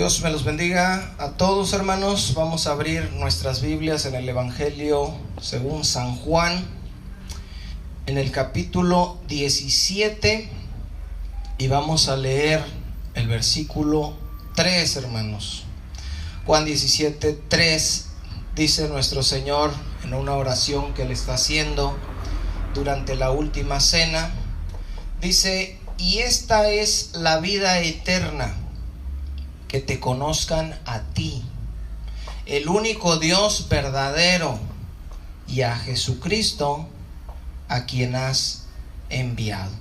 Dios me los bendiga a todos, hermanos. Vamos a abrir nuestras Biblias en el Evangelio según San Juan, en el capítulo 17, y vamos a leer el versículo 3, hermanos. Juan 17, 3, dice nuestro Señor en una oración que Él está haciendo durante la última cena. Dice: y esta es la vida eterna, que te conozcan a ti, el único Dios verdadero, y a Jesucristo, a quien has enviado.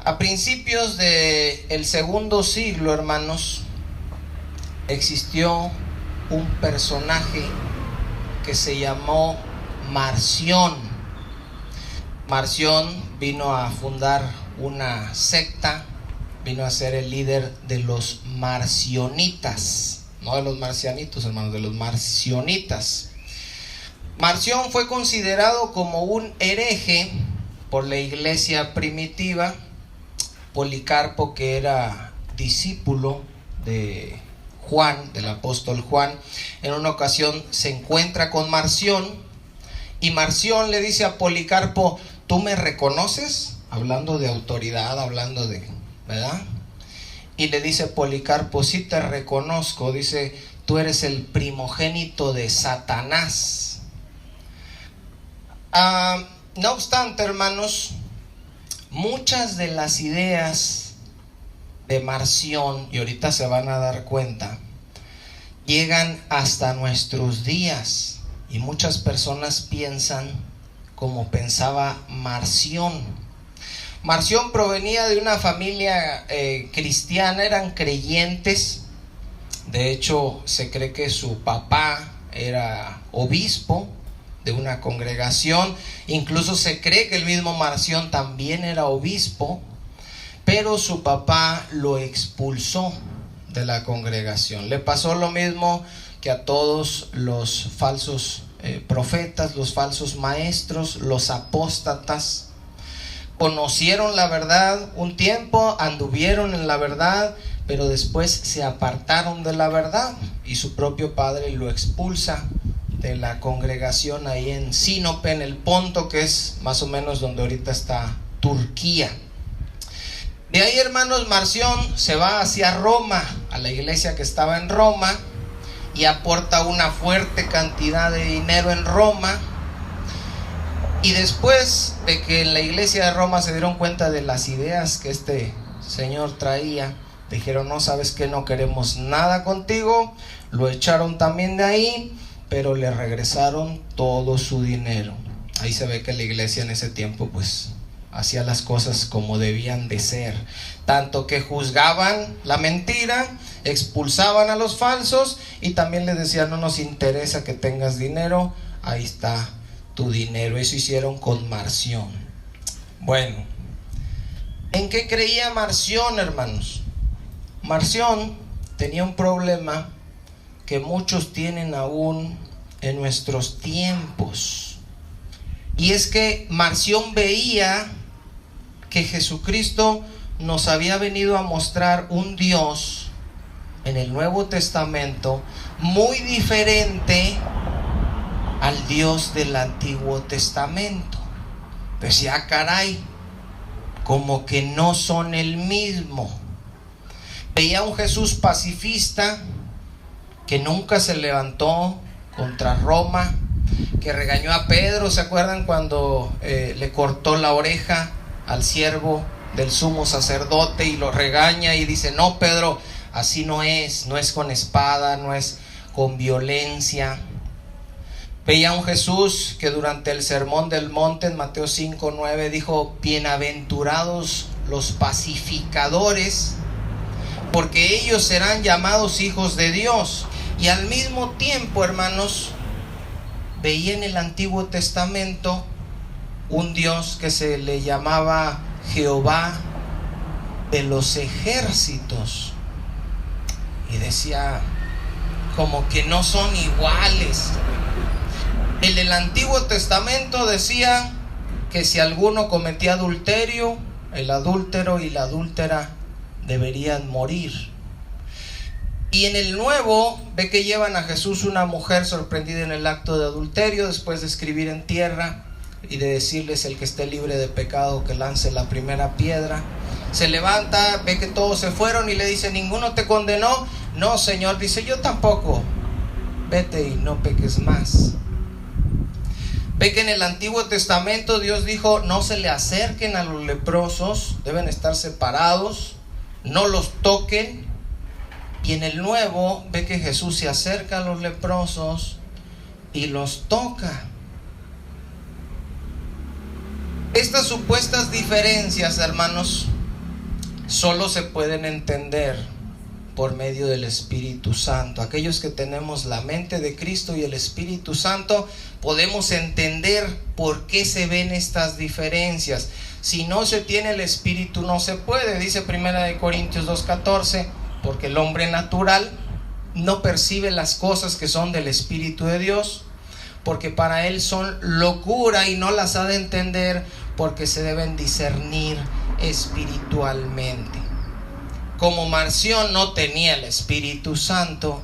A principios del segundo siglo, hermanos, existió un personaje que se llamó Marción. Marción vino a fundar una secta, vino a ser el líder de los marcionitas, no de los marcianitos, hermanos, de los marcionitas. Marción fue considerado como un hereje por la iglesia primitiva. Policarpo, que era discípulo de Juan, del apóstol Juan, en una ocasión se encuentra con Marción, y Marción le dice a Policarpo: ¿tú me reconoces? Hablando de autoridad, hablando de, ¿verdad? Y le dice Policarpo: sí te reconozco. Dice: tú eres el primogénito de Satanás. No obstante, hermanos, muchas de las ideas de Marción, y ahorita se van a dar cuenta, llegan hasta nuestros días, y muchas personas piensan como pensaba Marción. Marción provenía de una familia cristiana, eran creyentes. De hecho, se cree que su papá era obispo de una congregación. Incluso se cree que el mismo Marción también era obispo, pero su papá lo expulsó de la congregación. Le pasó lo mismo que a todos los falsos profetas, los falsos maestros, los apóstatas. Conocieron la verdad un tiempo, anduvieron en la verdad, pero después se apartaron de la verdad, y su propio padre lo expulsa de la congregación ahí en Sinope, en el Ponto, que es más o menos donde ahorita está Turquía. De ahí, hermanos, Marción se va hacia Roma, a la iglesia que estaba en Roma, y aporta una fuerte cantidad de dinero en Roma. Y después de que en la iglesia de Roma se dieron cuenta de las ideas que este señor traía, dijeron: no, sabes que no queremos nada contigo. Lo echaron también de ahí, pero le regresaron todo su dinero. Ahí se ve que la iglesia en ese tiempo pues hacía las cosas como debían de ser, tanto que juzgaban la mentira, expulsaban a los falsos, y también les decían: no nos interesa que tengas dinero, ahí está tu dinero. Eso hicieron con Marción. Bueno, ¿en qué creía Marción, hermanos? Marción tenía un problema que muchos tienen aún en nuestros tiempos, y es que Marción veía que Jesucristo nos había venido a mostrar un Dios en el Nuevo Testamento muy diferente al Dios del Antiguo Testamento. Decía: caray, como que no son el mismo. Veía un Jesús pacifista que nunca se levantó contra Roma, que regañó a Pedro. ¿Se acuerdan cuando le cortó la oreja al siervo del sumo sacerdote y lo regaña y dice: no, Pedro, así no es con espada, no es con violencia? Veía un Jesús que durante el sermón del monte en Mateo 5:9 dijo: bienaventurados los pacificadores, porque ellos serán llamados hijos de Dios. Y al mismo tiempo, hermanos, veía en el Antiguo Testamento un Dios que se le llamaba Jehová de los ejércitos, y decía: como que no son iguales. El del Antiguo Testamento decía que si alguno cometía adulterio, el adúltero y la adúltera deberían morir. Y en el nuevo ve que llevan a Jesús una mujer sorprendida en el acto de adulterio, después de escribir en tierra y de decirles: el que esté libre de pecado que lance la primera piedra. Se levanta, ve que todos se fueron y le dice: ¿ninguno te condenó? No, Señor. Dice: yo tampoco. Vete y no peques más. Ve que en el Antiguo Testamento Dios dijo: no se le acerquen a los leprosos, deben estar separados, no los toquen. Y en el Nuevo ve que Jesús se acerca a los leprosos y los toca. Estas supuestas diferencias, hermanos, solo se pueden entender por medio del Espíritu Santo. Aquellos que tenemos la mente de Cristo y el Espíritu Santo, podemos entender por qué se ven estas diferencias. Si no se tiene el Espíritu, no se puede. Dice 1 Corintios 2:14, porque el hombre natural no percibe las cosas que son del Espíritu de Dios, porque para él son locura, y no las ha de entender, porque se deben discernir espiritualmente. Como Marción no tenía el Espíritu Santo,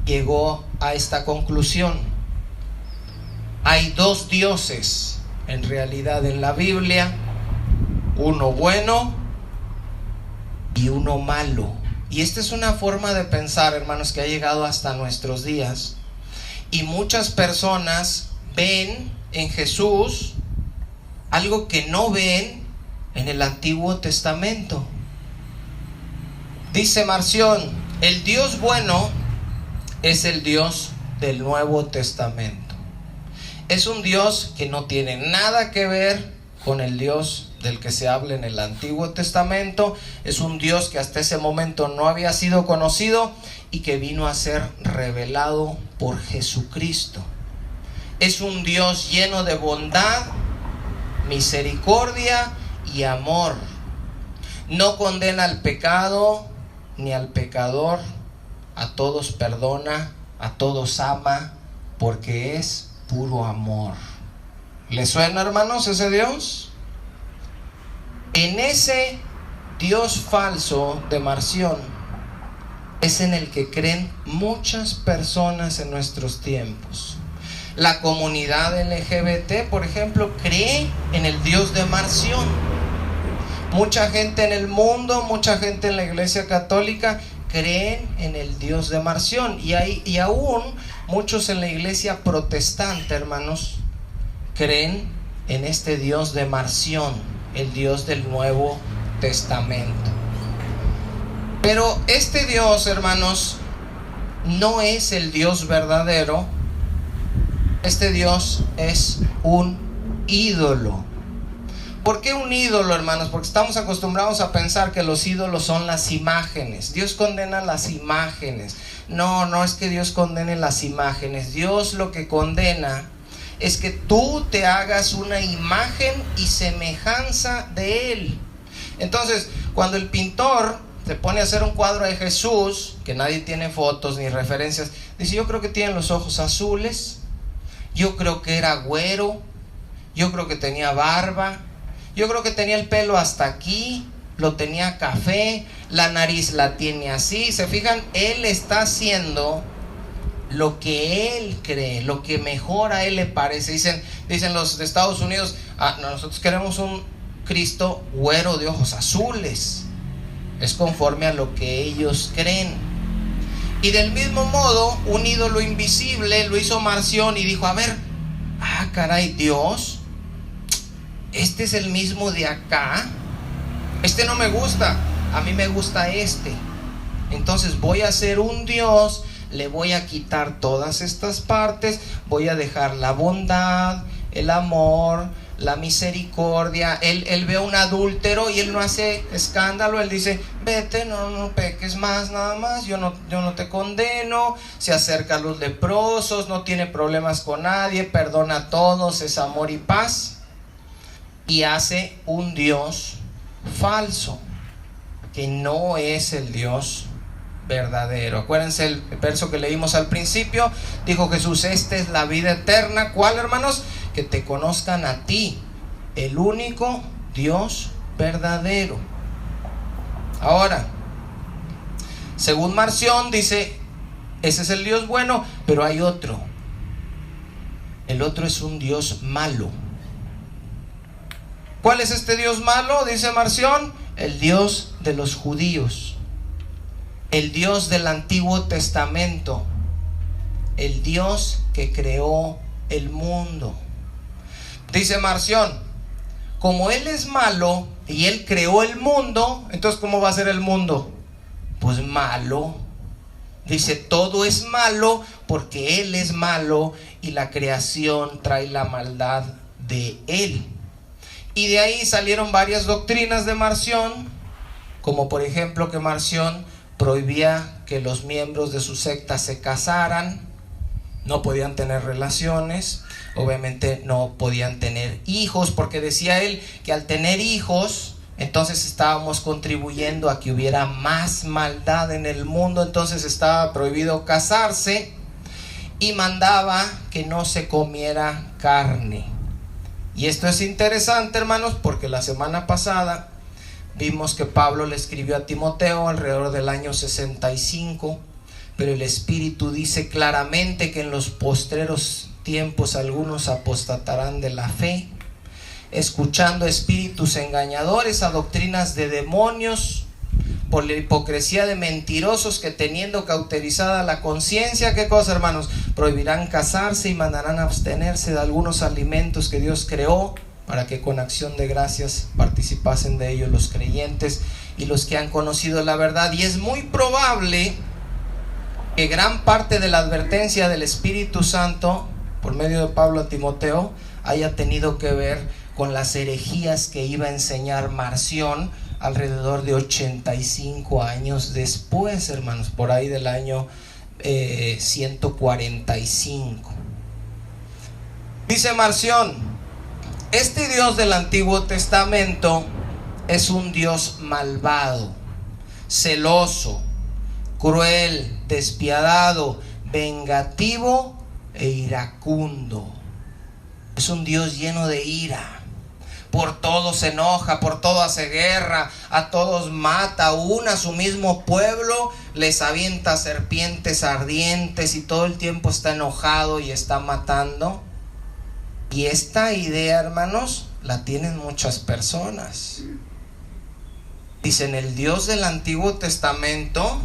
llegó a esta conclusión: hay dos dioses en realidad en la Biblia, uno bueno y uno malo. Y esta es una forma de pensar, hermanos, que ha llegado hasta nuestros días. Y muchas personas ven en Jesús algo que no ven en el Antiguo Testamento. Dice Marción: el Dios bueno es el Dios del Nuevo Testamento. Es un Dios que no tiene nada que ver con el Dios del que se habla en el Antiguo Testamento. Es un Dios que hasta ese momento no había sido conocido y que vino a ser revelado por Jesucristo. Es un Dios lleno de bondad, misericordia y amor. No condena al pecado ni al pecador. A todos perdona, a todos ama, porque es puro amor. ¿Le suena, hermanos, ese Dios? En ese Dios falso de Marción es en el que creen muchas personas en nuestros tiempos. La comunidad LGBT, por ejemplo, cree en el Dios de Marción. Mucha gente en el mundo, mucha gente en la Iglesia Católica creen en el Dios de Marción. Y aún muchos en la Iglesia Protestante, hermanos, creen en este Dios de Marción, el Dios del Nuevo Testamento. Pero este Dios, hermanos, no es el Dios verdadero. Este Dios es un ídolo. ¿Por qué un ídolo, hermanos? Porque estamos acostumbrados a pensar que los ídolos son las imágenes. Dios condena las imágenes. No es que Dios condene las imágenes. Dios lo que condena es que tú te hagas una imagen y semejanza de Él. Entonces, cuando el pintor se pone a hacer un cuadro de Jesús, que nadie tiene fotos ni referencias, dice: yo creo que tiene los ojos azules, yo creo que era güero, yo creo que tenía barba, yo creo que tenía el pelo hasta aquí, lo tenía café, la nariz la tiene así. ¿Se fijan? Él está haciendo lo que él cree, lo que mejor a él le parece. Dicen los de Estados Unidos: nosotros queremos un Cristo güero de ojos azules. Es conforme a lo que ellos creen. Y del mismo modo, un ídolo invisible lo hizo Marción y dijo: a ver, caray, Dios, este es el mismo de acá, este no me gusta, a mí me gusta este. Entonces voy a hacer un Dios, le voy a quitar todas estas partes, voy a dejar la bondad, el amor, la misericordia. Él ve a un adúltero y él no hace escándalo. Él dice: vete, no peques más, nada más, yo no te condeno. Se acerca a los leprosos, no tiene problemas con nadie, perdona a todos, es amor y paz. Y hace un Dios falso, que no es el Dios verdadero. Acuérdense el verso que leímos al principio. Dijo Jesús: esta es la vida eterna. ¿Cuál, hermanos? Que te conozcan a ti, el único Dios verdadero. Ahora, Según Marción dice, ese es el Dios bueno, pero hay otro. El otro es un Dios malo. ¿Cuál es este Dios malo? Dice Marción, el Dios de los judíos, el Dios del Antiguo Testamento, el Dios que creó el mundo. Dice Marción, como Él es malo y Él creó el mundo, entonces ¿cómo va a ser el mundo? Pues malo. Dice, todo es malo porque Él es malo y la creación trae la maldad de Él. Y de ahí salieron varias doctrinas de Marción, como por ejemplo que Marción prohibía que los miembros de su secta se casaran, no podían tener relaciones, obviamente no podían tener hijos, porque decía él que al tener hijos, entonces estábamos contribuyendo a que hubiera más maldad en el mundo. Entonces estaba prohibido casarse y mandaba que no se comiera carne. Y esto es interesante, hermanos, porque la semana pasada vimos que Pablo le escribió a Timoteo alrededor del año 65, pero el Espíritu dice claramente que en los postreros tiempos algunos apostatarán de la fe, escuchando espíritus engañadores, a doctrinas de demonios, por la hipocresía de mentirosos que, teniendo cauterizada la conciencia, ¿qué cosa, hermanos? Prohibirán casarse y mandarán abstenerse de algunos alimentos que Dios creó, para que con acción de gracias participasen de ellos los creyentes y los que han conocido la verdad. Y es muy probable que gran parte de la advertencia del Espíritu Santo, por medio de Pablo a Timoteo, haya tenido que ver con las herejías que iba a enseñar Marción alrededor de 85 años después, hermanos, por ahí del año 145. Dice Marción, este Dios del Antiguo Testamento es un Dios malvado, celoso, cruel, despiadado, vengativo e iracundo. Es un Dios lleno de ira. Por todo se enoja, por todo hace guerra, a todos mata, aún a su mismo pueblo les avienta serpientes ardientes y todo el tiempo está enojado y está matando. Y esta idea, hermanos, la tienen muchas personas. Dicen, el Dios del Antiguo Testamento,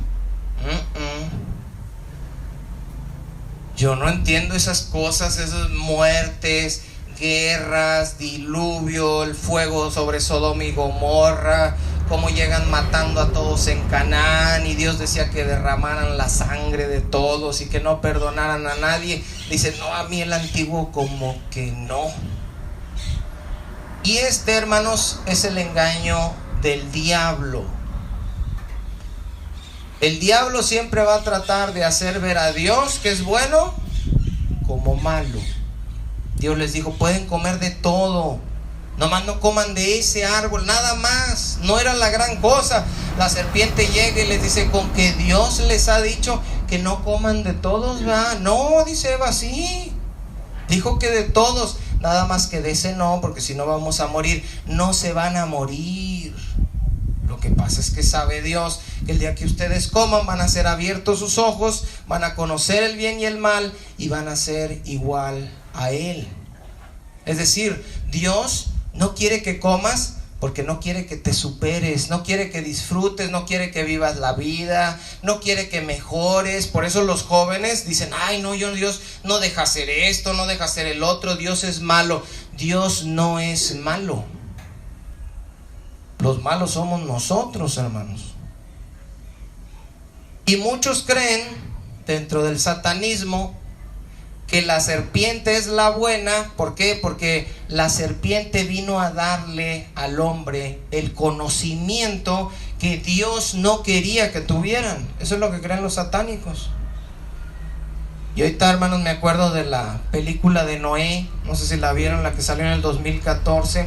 yo no entiendo esas cosas, esas muertes, guerras, diluvio, el fuego sobre Sodoma y Gomorra, cómo llegan matando a todos en Canaán, y Dios decía que derramaran la sangre de todos y que no perdonaran a nadie. Dice, no, a mí el antiguo como que no. Y hermanos, es el engaño del diablo. El diablo siempre va a tratar de hacer ver a Dios que es bueno como malo. Dios les dijo, pueden comer de todo, nomás no coman de ese árbol, nada más. No era la gran cosa. La serpiente llega y les dice, con que Dios les ha dicho que no coman de todos, ¿verdad? No, dice Eva, sí, dijo que de todos, nada más que de ese no, porque si no vamos a morir. No se van a morir. Lo que pasa es que sabe Dios que el día que ustedes coman van a ser abiertos sus ojos, van a conocer el bien y el mal y van a ser igual a Él. Es decir, Dios no quiere que comas porque no quiere que te superes, no quiere que disfrutes, no quiere que vivas la vida, no quiere que mejores. Por eso los jóvenes dicen, ay no, Dios no deja hacer esto, no deja hacer el otro, Dios es malo. Dios no es malo. Los malos somos nosotros, hermanos. Y muchos creen, dentro del satanismo, que la serpiente es la buena. ¿Por qué? Porque la serpiente vino a darle al hombre el conocimiento que Dios no quería que tuvieran. Eso es lo que creen los satánicos. Y ahorita, hermanos, me acuerdo de la película de Noé, no sé si la vieron, la que salió en el 2014.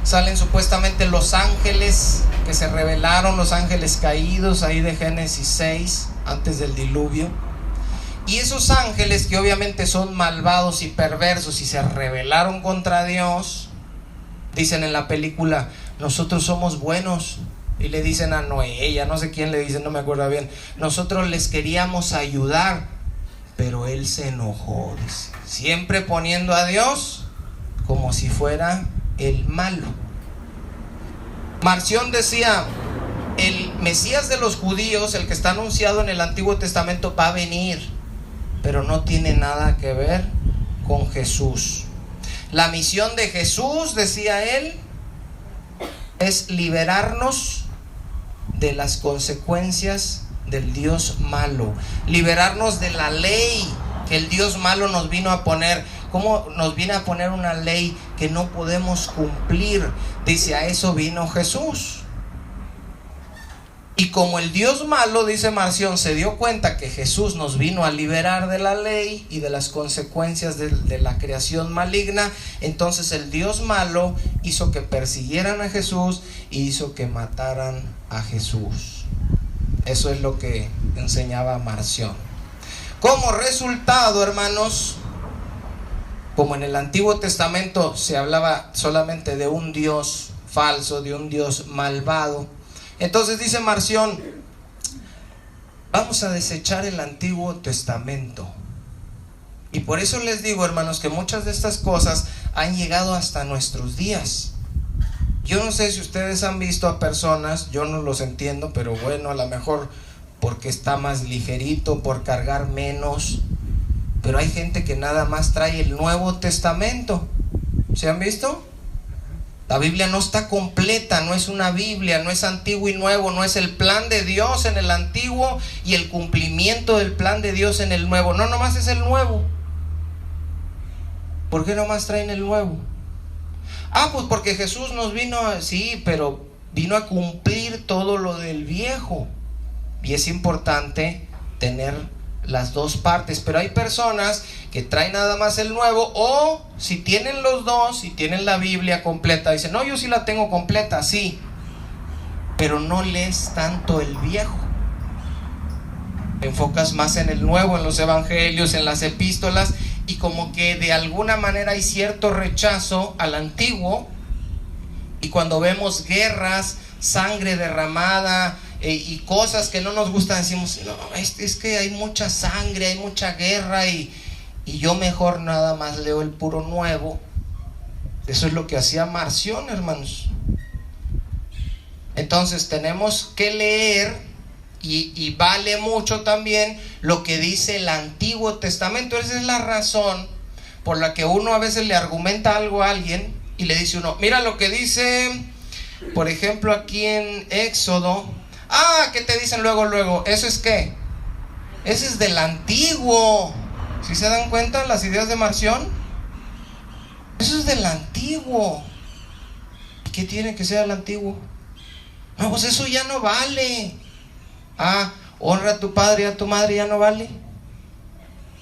Salen supuestamente los ángeles que se rebelaron, los ángeles caídos ahí de Génesis 6, antes del diluvio. Y esos ángeles, que obviamente son malvados y perversos y se rebelaron contra Dios, dicen en la película, nosotros somos buenos, Y le dicen a Noé, ya no sé quién le dice, no me acuerdo bien, nosotros les queríamos ayudar, pero él se enojó, dice, siempre poniendo a Dios como si fuera el malo. Marción decía, el Mesías de los judíos, el que está anunciado en el Antiguo Testamento, va a venir, pero no tiene nada que ver con Jesús. La misión de Jesús, decía él, es liberarnos de las consecuencias del Dios malo, liberarnos de la ley que el Dios malo nos vino a poner. ¿Cómo nos viene a poner una ley que no podemos cumplir? Dice, a eso vino Jesús. Y como el Dios malo, dice Marción, se dio cuenta que Jesús nos vino a liberar de la ley y de las consecuencias de la creación maligna, entonces el Dios malo hizo que persiguieran a Jesús y hizo que mataran a Jesús. Eso es lo que enseñaba Marción. Como resultado, hermanos, como en el Antiguo Testamento se hablaba solamente de un Dios falso, de un Dios malvado, entonces dice Marción, vamos a desechar el Antiguo Testamento. Y por eso les digo, hermanos, que muchas de estas cosas han llegado hasta nuestros días. Yo no sé si ustedes han visto a personas, yo no los entiendo, pero bueno, a lo mejor porque está más ligerito, por cargar menos, pero hay gente que nada más trae el Nuevo Testamento. ¿Se han visto? La Biblia no está completa, no es una Biblia, no es antiguo y nuevo, no es el plan de Dios en el antiguo y el cumplimiento del plan de Dios en el nuevo. No, nomás es el nuevo. ¿Por qué nomás traen el nuevo? Ah, pues porque Jesús nos vino a... Sí, pero vino a cumplir todo lo del viejo. Y es importante tener las dos partes, pero hay personas que traen nada más el nuevo, o si tienen los dos, si tienen la Biblia completa, dicen, no, yo sí la tengo completa, sí, pero no lees tanto el viejo, te enfocas más en el nuevo, en los evangelios, en las epístolas, y como que de alguna manera hay cierto rechazo al antiguo, y cuando vemos guerras, sangre derramada, y cosas que no nos gustan, decimos, no, es que hay mucha sangre, hay mucha guerra, y yo mejor nada más leo el puro nuevo. Eso es lo que hacía Marción, hermanos. Entonces tenemos que leer, y vale mucho también lo que dice el Antiguo Testamento. Esa es la razón por la que uno a veces le argumenta algo a alguien y le dice uno, mira lo que dice, por ejemplo, aquí en Éxodo. Ah, ¿qué te dicen luego? ¿Eso es qué? Ese es del antiguo. ¿Sí se dan cuenta las ideas de Marción? Eso es del antiguo. ¿Qué tiene que ser el antiguo? No, pues eso ya no vale. Ah, honra a tu padre y a tu madre, ya no vale.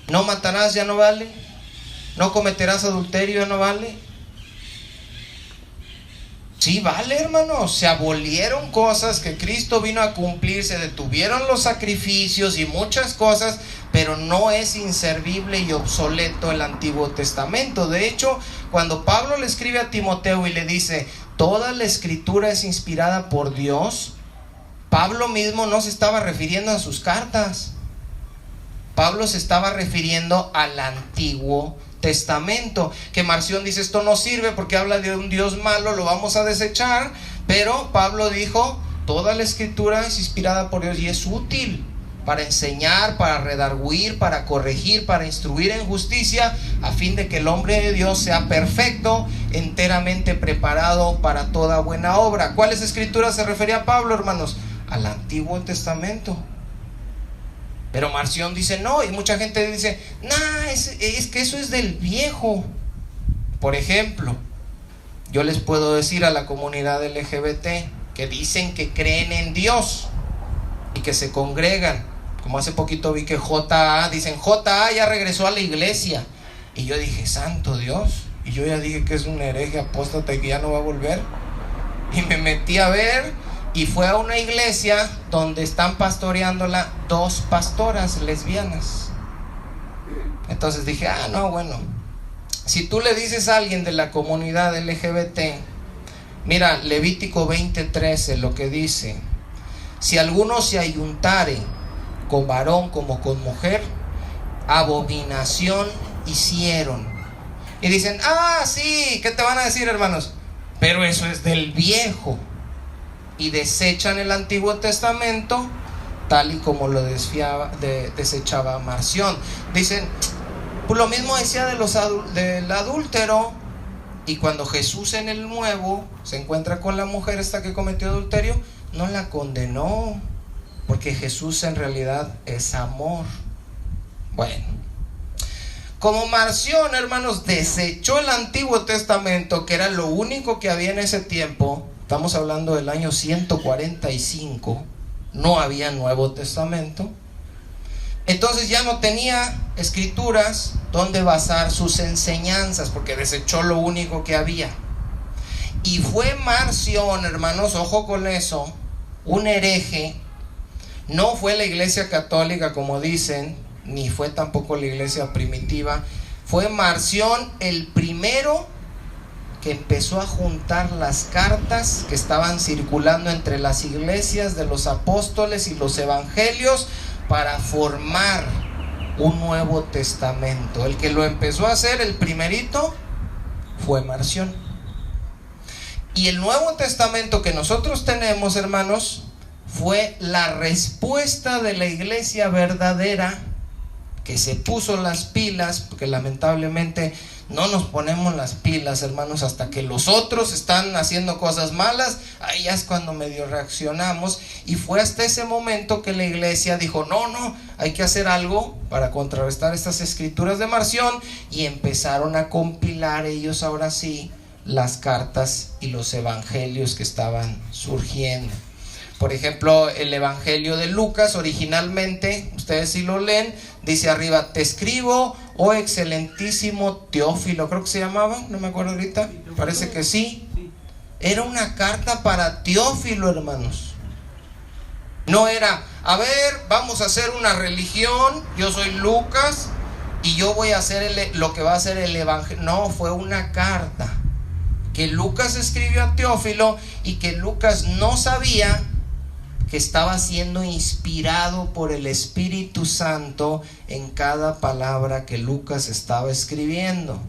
No matarás, ya no vale. No cometerás adulterio, ya no vale. Sí, vale, hermanos, se abolieron cosas que Cristo vino a cumplir, se detuvieron los sacrificios y muchas cosas, pero no es inservible y obsoleto el Antiguo Testamento. De hecho, cuando Pablo le escribe a Timoteo y le dice, toda la escritura es inspirada por Dios, Pablo mismo no se estaba refiriendo a sus cartas. Pablo se estaba refiriendo al Antiguo Testamento, que Marción dice, esto no sirve porque habla de un Dios malo, lo vamos a desechar, pero Pablo dijo, toda la escritura es inspirada por Dios y es útil para enseñar, para redarguir, para corregir, para instruir en justicia, a fin de que el hombre de Dios sea perfecto, enteramente preparado para toda buena obra. ¿Cuáles escrituras se refería Pablo, hermanos? Al Antiguo Testamento. Pero Marción dice no, y mucha gente dice, nah, es que eso es del viejo. Por ejemplo, yo les puedo decir a la comunidad LGBT que dicen que creen en Dios y que se congregan, como hace poquito vi que dicen J.A. ya regresó a la iglesia, y yo dije, santo Dios, y yo ya dije que es un hereje apóstata y que ya no va a volver, y me metí a ver. Y fue a una iglesia donde están pastoreándola dos pastoras lesbianas. Entonces dije, no, bueno, si tú le dices a alguien de la comunidad LGBT Mira, Levítico 20:13 lo que dice: si alguno se ayuntare con varón como con mujer, abominación hicieron. Y dicen, sí, ¿qué te van a decir, hermanos? Pero eso es del viejo. Y desechan el Antiguo Testamento tal y como lo desechaba Marción. Dicen, pues lo mismo decía del adúltero. Y cuando Jesús en el Nuevo se encuentra con la mujer esta que cometió adulterio, no la condenó, porque Jesús en realidad es amor. Bueno, como Marción, hermanos, desechó el Antiguo Testamento, que era lo único que había en ese tiempo, estamos hablando del año 145, no había Nuevo Testamento. Entonces ya no tenía escrituras donde basar sus enseñanzas, porque desechó lo único que había. Y fue Marción, hermanos, ojo con eso, un hereje. No fue la iglesia católica como dicen, ni fue tampoco la iglesia primitiva. Fue Marción el primero que empezó a juntar las cartas que estaban circulando entre las iglesias de los apóstoles y los evangelios para formar un Nuevo Testamento. El que lo empezó a hacer, el primerito, fue Marción. Y el Nuevo Testamento que nosotros tenemos, hermanos, fue la respuesta de la iglesia verdadera, que se puso las pilas, porque lamentablemente no nos ponemos las pilas, hermanos, hasta que los otros están haciendo cosas malas. Ahí ya es cuando medio reaccionamos. Y fue hasta ese momento que la iglesia dijo, no, hay que hacer algo para contrarrestar estas escrituras de Marción. Y empezaron a compilar ellos ahora sí las cartas y los evangelios que estaban surgiendo. Por ejemplo, el evangelio de Lucas originalmente, ustedes si lo leen, dice arriba, te escribo, oh excelentísimo Teófilo, creo que se llamaba, no me acuerdo ahorita, parece que sí. Era una carta para Teófilo, hermanos. No era, a ver, vamos a hacer una religión, yo soy Lucas y yo voy a hacer lo que va a hacer el evangelio. No, fue una carta que Lucas escribió a Teófilo y que Lucas no sabía que estaba siendo inspirado por el Espíritu Santo en cada palabra que Lucas estaba escribiendo.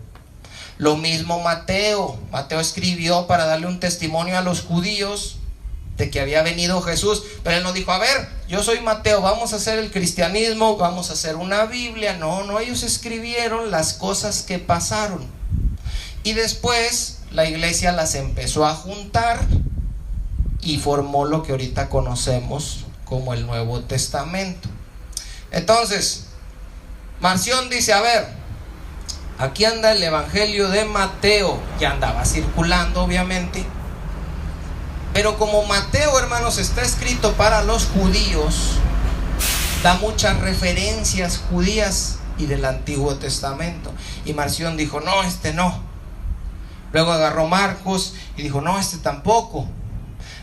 Lo mismo Mateo escribió para darle un testimonio a los judíos de que había venido Jesús, pero él no dijo, a ver, yo soy Mateo, vamos a hacer el cristianismo, vamos a hacer una Biblia. No, ellos escribieron las cosas que pasaron y después la iglesia las empezó a juntar y formó lo que ahorita conocemos como el Nuevo Testamento. Entonces, Marción dice, a ver, aquí anda el evangelio de Mateo, ya andaba circulando obviamente, pero como Mateo, hermanos, está escrito para los judíos, da muchas referencias judías y del Antiguo Testamento. Y Marción dijo, no, no. Luego agarró Marcos y dijo, no, tampoco.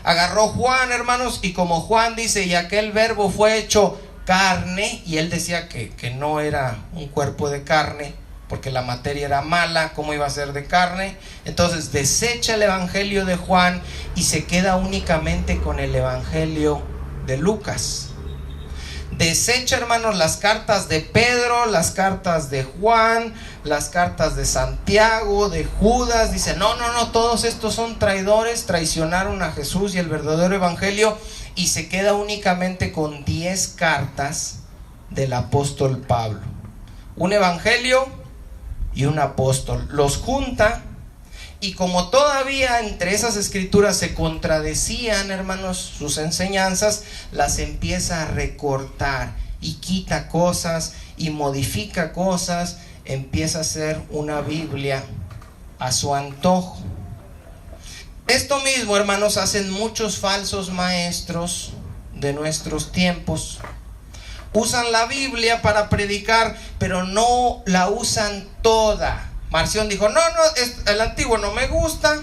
Agarró Juan, hermanos, y como Juan dice, y aquel verbo fue hecho carne, y él decía que no era un cuerpo de carne, porque la materia era mala, ¿cómo iba a ser de carne? Entonces desecha el evangelio de Juan y se queda únicamente con el evangelio de Lucas. Desecha, hermanos, las cartas de Pedro, las cartas de Juan, las cartas de Santiago, de Judas. Dice, no, todos estos son traidores, traicionaron a Jesús y el verdadero evangelio. Y se queda únicamente con 10 cartas del apóstol Pablo. Un evangelio y un apóstol. Los junta. Y como todavía entre esas escrituras se contradecían, hermanos, sus enseñanzas, las empieza a recortar y quita cosas y modifica cosas. Empieza a hacer una Biblia a su antojo. Esto mismo, hermanos, hacen muchos falsos maestros de nuestros tiempos. Usan la Biblia para predicar, pero no la usan toda. Marción dijo, no, el antiguo no me gusta,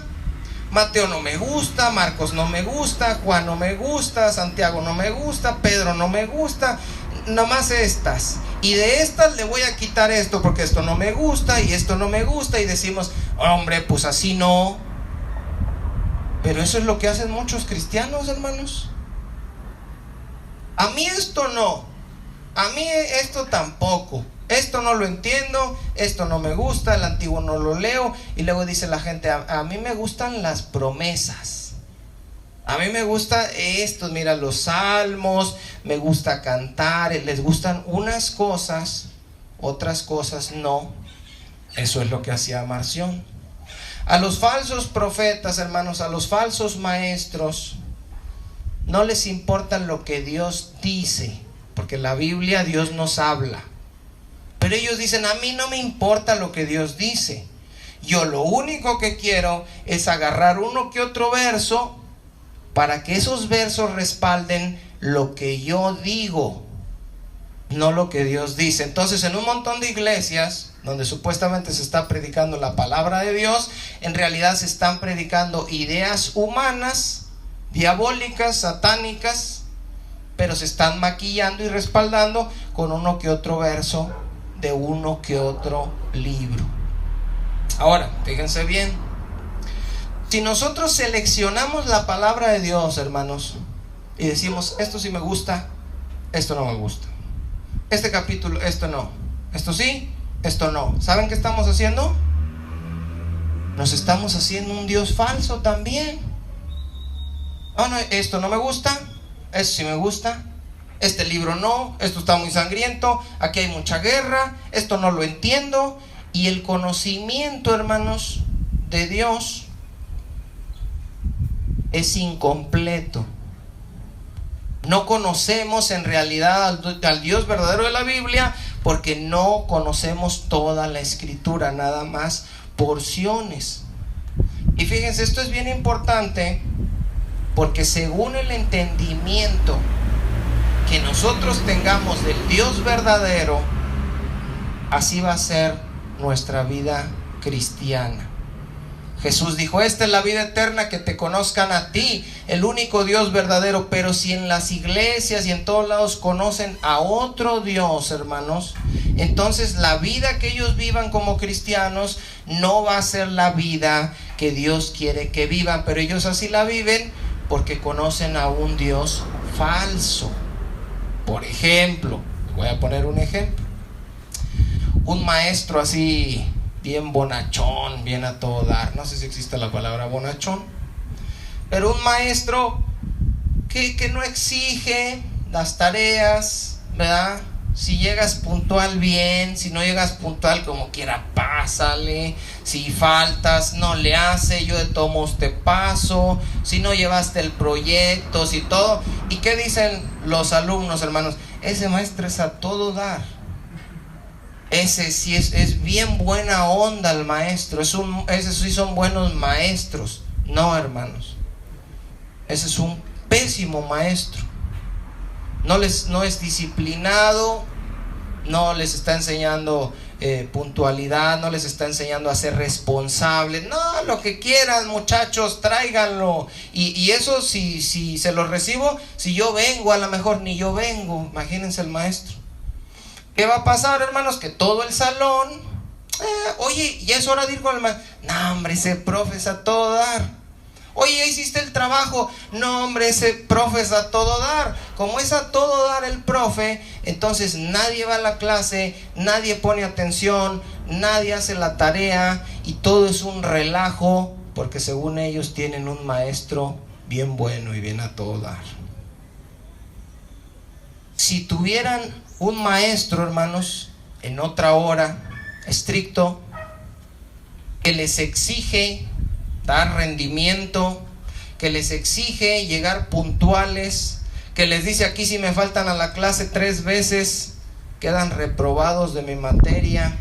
Mateo no me gusta, Marcos no me gusta, Juan no me gusta, Santiago no me gusta, Pedro no me gusta, nomás estas. Y de estas le voy a quitar esto porque esto no me gusta y esto no me gusta. Y decimos, hombre, pues así no. Pero eso es lo que hacen muchos cristianos, hermanos. A mí esto no, a mí esto tampoco, esto no lo entiendo, esto no me gusta, el antiguo no lo leo. Y luego dice la gente, a mí me gustan las promesas, a mí me gusta esto, mira, los salmos, me gusta cantar. Les gustan unas cosas, otras cosas no. Eso es lo que hacía Marción. A los falsos profetas, hermanos, a los falsos maestros, no les importa lo que Dios dice, porque en la Biblia Dios nos habla. Pero ellos dicen, a mí no me importa lo que Dios dice. Yo lo único que quiero es agarrar uno que otro verso para que esos versos respalden lo que yo digo, no lo que Dios dice. Entonces, en un montón de iglesias donde supuestamente se está predicando la palabra de Dios, en realidad se están predicando ideas humanas, diabólicas, satánicas, pero se están maquillando y respaldando con uno que otro verso de uno que otro libro. Ahora, fíjense bien, si nosotros seleccionamos la palabra de Dios, hermanos, y decimos, esto sí me gusta, esto no me gusta, este capítulo, esto no, esto sí, esto no, ¿saben qué estamos haciendo? Nos estamos haciendo un Dios falso también. Oh, no, esto no me gusta, esto sí me gusta, este libro no, esto está muy sangriento, aquí hay mucha guerra, esto no lo entiendo. Y el conocimiento, hermanos, de Dios es incompleto. No conocemos en realidad al Dios verdadero de la Biblia, porque no conocemos toda la Escritura, nada más porciones. Y fíjense, esto es bien importante, porque según el entendimiento que nosotros tengamos del Dios verdadero, así va a ser nuestra vida cristiana. Jesús dijo, esta es la vida eterna, que te conozcan a ti, el único Dios verdadero. Pero si en las iglesias y en todos lados conocen a otro Dios, hermanos, entonces la vida que ellos vivan como cristianos no va a ser la vida que Dios quiere que vivan. Pero ellos así la viven porque conocen a un Dios falso. Por ejemplo, voy a poner un ejemplo. Un maestro así, bien bonachón, bien a todo dar. No sé si existe la palabra bonachón, pero un maestro que no exige las tareas, ¿verdad? Si llegas puntual, bien. Si no llegas puntual, como quiera, pásale. Si faltas, no le hace, yo de todos modos te paso. Si no llevaste el proyecto, si todo. ¿Y qué dicen los alumnos, hermanos? Ese maestro es a todo dar. Ese sí es bien buena onda el maestro. Ese sí son buenos maestros. No, hermanos, ese es un pésimo maestro. No es disciplinado, no les está enseñando puntualidad, no les está enseñando a ser responsables. No, lo que quieran, muchachos, tráiganlo. Y eso si se los recibo, si yo vengo, a lo mejor ni yo vengo. Imagínense el maestro. ¿Qué va a pasar, hermanos? Que todo el salón, oye, ya es hora de ir con el maestro. No, hombre, ese profe es a todo dar. Oye, ¿ya hiciste el trabajo? No, hombre, ese profe es a todo dar. Como es a todo dar el profe, entonces nadie va a la clase, nadie pone atención, nadie hace la tarea, y todo es un relajo, porque según ellos tienen un maestro bien bueno y bien a todo dar. Si tuvieran un maestro, hermanos, en otra hora, estricto, que les exige dar rendimiento, que les exige llegar puntuales, que les dice, aquí si me faltan a la clase 3 veces, quedan reprobados de mi materia.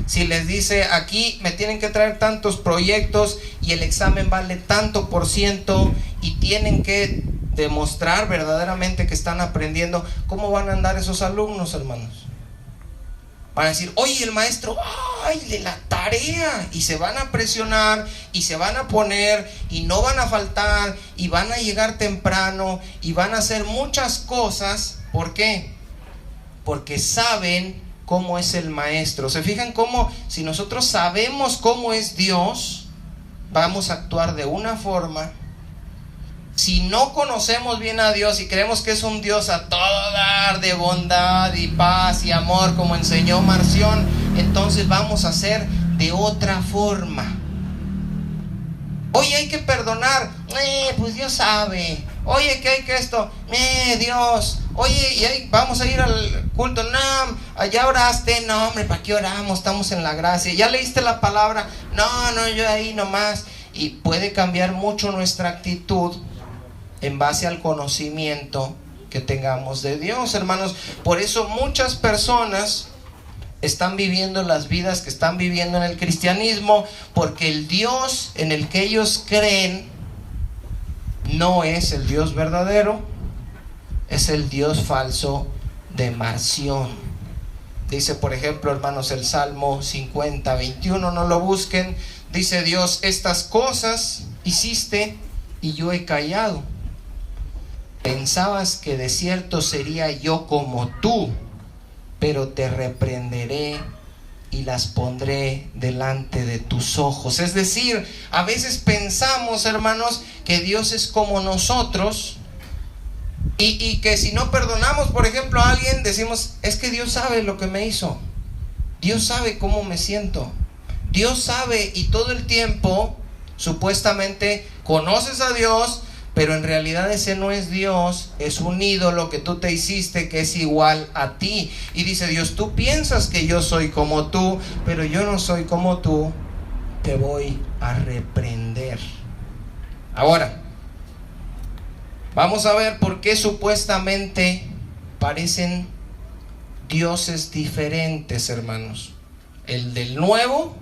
Si les dice, aquí me tienen que traer tantos proyectos y el examen vale tanto %, y tienen que demostrar verdaderamente que están aprendiendo, ¿cómo van a andar esos alumnos, hermanos? Van a decir, oye, el maestro, ¡ay, de la tarea! Y se van a presionar, y se van a poner, y no van a faltar, y van a llegar temprano, y van a hacer muchas cosas. ¿Por qué? Porque saben cómo es el maestro. ¿Se fijan cómo, si nosotros sabemos cómo es Dios, vamos a actuar de una forma, Si no conocemos bien a Dios y creemos que es un Dios a todo dar, de bondad y paz y amor, como enseñó Marción, entonces vamos a hacer de otra forma. Oye, hay que perdonar. Pues Dios sabe. Oye, que hay que esto. Dios. Oye, y vamos a ir al culto. No, ya oraste. No, hombre, ¿para qué oramos? Estamos en la gracia. ¿Ya leíste la palabra? No, yo ahí nomás. Y puede cambiar mucho nuestra actitud en base al conocimiento que tengamos de Dios, hermanos. Por eso muchas personas están viviendo las vidas que están viviendo en el cristianismo, porque el Dios en el que ellos creen no es el Dios verdadero, es el Dios falso de Marción. Dice, por ejemplo, hermanos, el Salmo 50, 21, no lo busquen. Dice Dios: estas cosas hiciste y yo he callado. Pensabas que de cierto sería yo como tú, pero te reprenderé y las pondré delante de tus ojos. Es decir, a veces pensamos, hermanos, que Dios es como nosotros, y que si no perdonamos, por ejemplo, a alguien, decimos: es que Dios sabe lo que me hizo, Dios sabe cómo me siento, Dios sabe. Y todo el tiempo supuestamente conoces a Dios, pero en realidad ese no es Dios, es un ídolo que tú te hiciste que es igual a ti. Y dice Dios: tú piensas que yo soy como tú, pero yo no soy como tú, te voy a reprender. Ahora, vamos a ver por qué supuestamente parecen dioses diferentes, hermanos. El del nuevo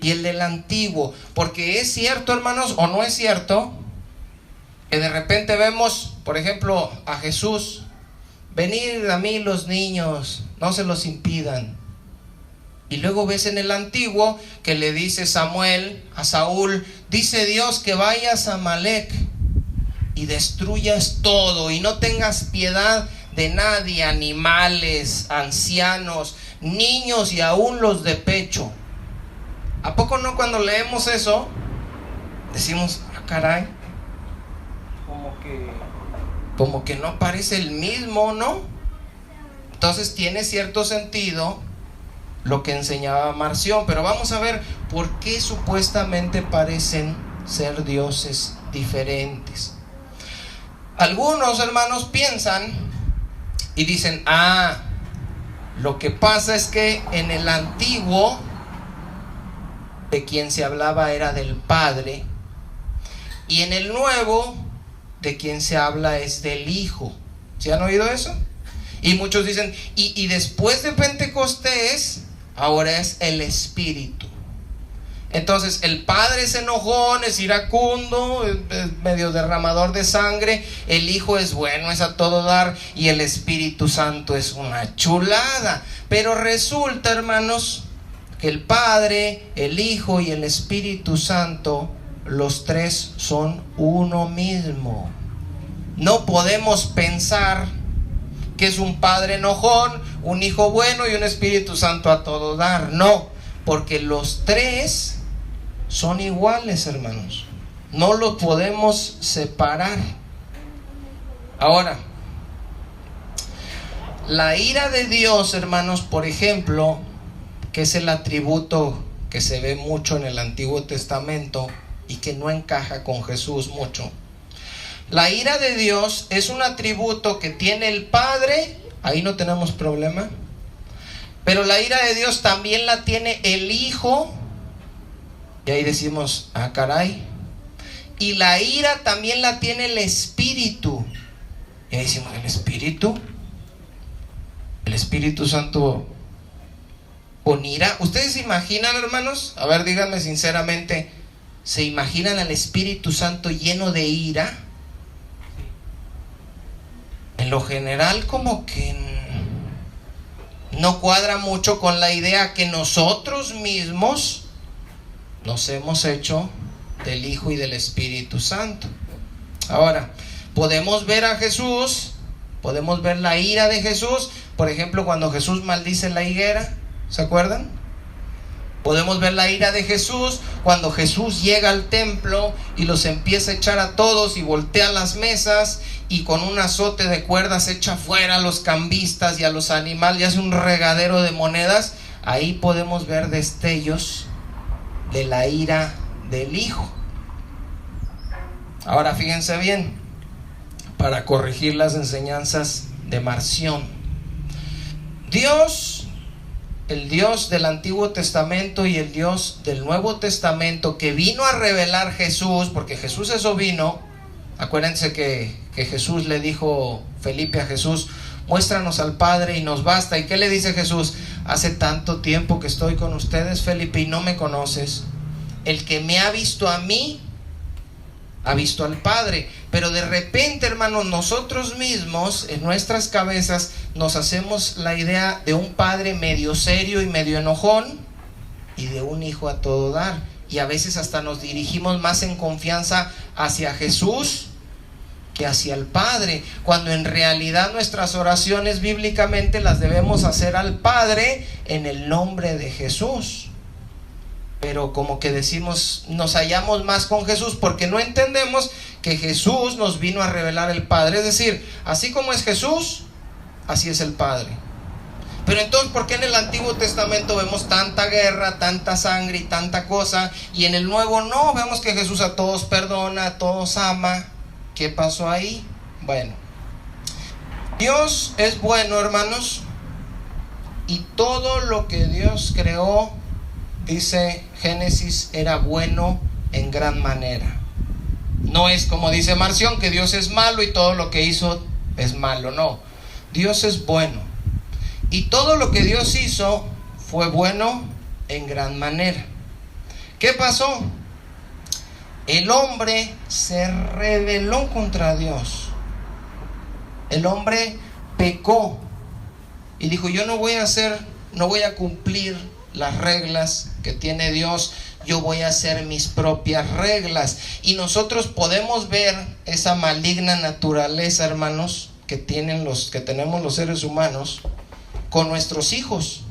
y el del antiguo. Porque es cierto, hermanos, o no es cierto, que de repente vemos, por ejemplo, a Jesús: venid a mí los niños, no se los impidan. Y luego ves en el antiguo que le dice Samuel a Saúl: dice Dios que vayas a Amalec y destruyas todo y no tengas piedad de nadie, animales, ancianos, niños y aún los de pecho. ¿A poco no, cuando leemos eso decimos: ah, caray, como que no parece el mismo, ¿no? Entonces tiene cierto sentido lo que enseñaba Marción, pero vamos a ver por qué supuestamente parecen ser dioses diferentes. Algunos, hermanos, piensan y dicen: ah, lo que pasa es que en el antiguo de quien se hablaba era del Padre, y en el nuevo de quien se habla es del Hijo. ¿Sí han oído eso? Y muchos dicen: y después de Pentecostés ahora es el Espíritu. Entonces el Padre es enojón, es iracundo, es medio derramador de sangre. El Hijo es bueno, es a todo dar, y el Espíritu Santo es una chulada. Pero resulta, hermanos, que el Padre, el Hijo y el Espíritu Santo, los tres son uno mismo. No podemos pensar que es un Padre enojón, un Hijo bueno y un Espíritu Santo a todo dar. No, porque los tres son iguales, hermanos. No los podemos separar. Ahora, la ira de Dios, hermanos, por ejemplo, que es el atributo que se ve mucho en el Antiguo Testamento y que no encaja con Jesús mucho. La ira de Dios es un atributo que tiene el Padre, ahí no tenemos problema, pero la ira de Dios también la tiene el Hijo, y ahí decimos: ah, caray. Y la ira también la tiene el Espíritu, y ahí decimos: ¿el Espíritu? ¿El Espíritu Santo con ira? ¿Ustedes se imaginan, hermanos? A ver, díganme sinceramente, ¿se imaginan al Espíritu Santo lleno de ira? En lo general, como que no cuadra mucho con la idea que nosotros mismos nos hemos hecho del Hijo y del Espíritu Santo. Ahora, podemos ver a Jesús, podemos ver la ira de Jesús, por ejemplo, cuando Jesús maldice la higuera, ¿se acuerdan? Podemos ver la ira de Jesús cuando Jesús llega al templo y los empieza a echar a todos y voltea las mesas y con un azote de cuerdas echa fuera a los cambistas y a los animales y hace un regadero de monedas. Ahí podemos ver destellos de la ira del Hijo. Ahora fíjense bien, para corregir las enseñanzas de Marción. Dios, el Dios del Antiguo Testamento y el Dios del Nuevo Testamento, que vino a revelar Jesús, porque Jesús eso vino. Acuérdense que Jesús le dijo, Felipe a Jesús, muéstranos al Padre y nos basta. ¿Y qué le dice Jesús? Hace tanto tiempo que estoy con ustedes, Felipe, y no me conoces. El que me ha visto a mí, ha visto al Padre. Pero de repente, hermanos, nosotros mismos en nuestras cabezas nos hacemos la idea de un padre medio serio y medio enojón y de un hijo a todo dar, y a veces hasta nos dirigimos más en confianza hacia Jesús que hacia el Padre, cuando en realidad nuestras oraciones bíblicamente las debemos hacer al Padre en el nombre de Jesús. Pero como que decimos, nos hallamos más con Jesús porque no entendemos que Jesús nos vino a revelar el Padre. Es decir, así como es Jesús, así es el Padre. Pero entonces, ¿por qué en el Antiguo Testamento vemos tanta guerra, tanta sangre y tanta cosa? Y en el Nuevo no, vemos que Jesús a todos perdona, a todos ama. ¿Qué pasó ahí? Bueno, Dios es bueno, hermanos, y todo lo que Dios creó, dice Génesis, era bueno en gran manera. No es como dice Marción, que Dios es malo y todo lo que hizo es malo. No, Dios es bueno. Y todo lo que Dios hizo fue bueno en gran manera. ¿Qué pasó? El hombre se rebeló contra Dios. El hombre pecó y dijo, yo no voy a cumplir las reglas que tiene Dios, yo voy a hacer mis propias reglas. Y nosotros podemos ver esa maligna naturaleza, hermanos, que tenemos los seres humanos con nuestros hijos.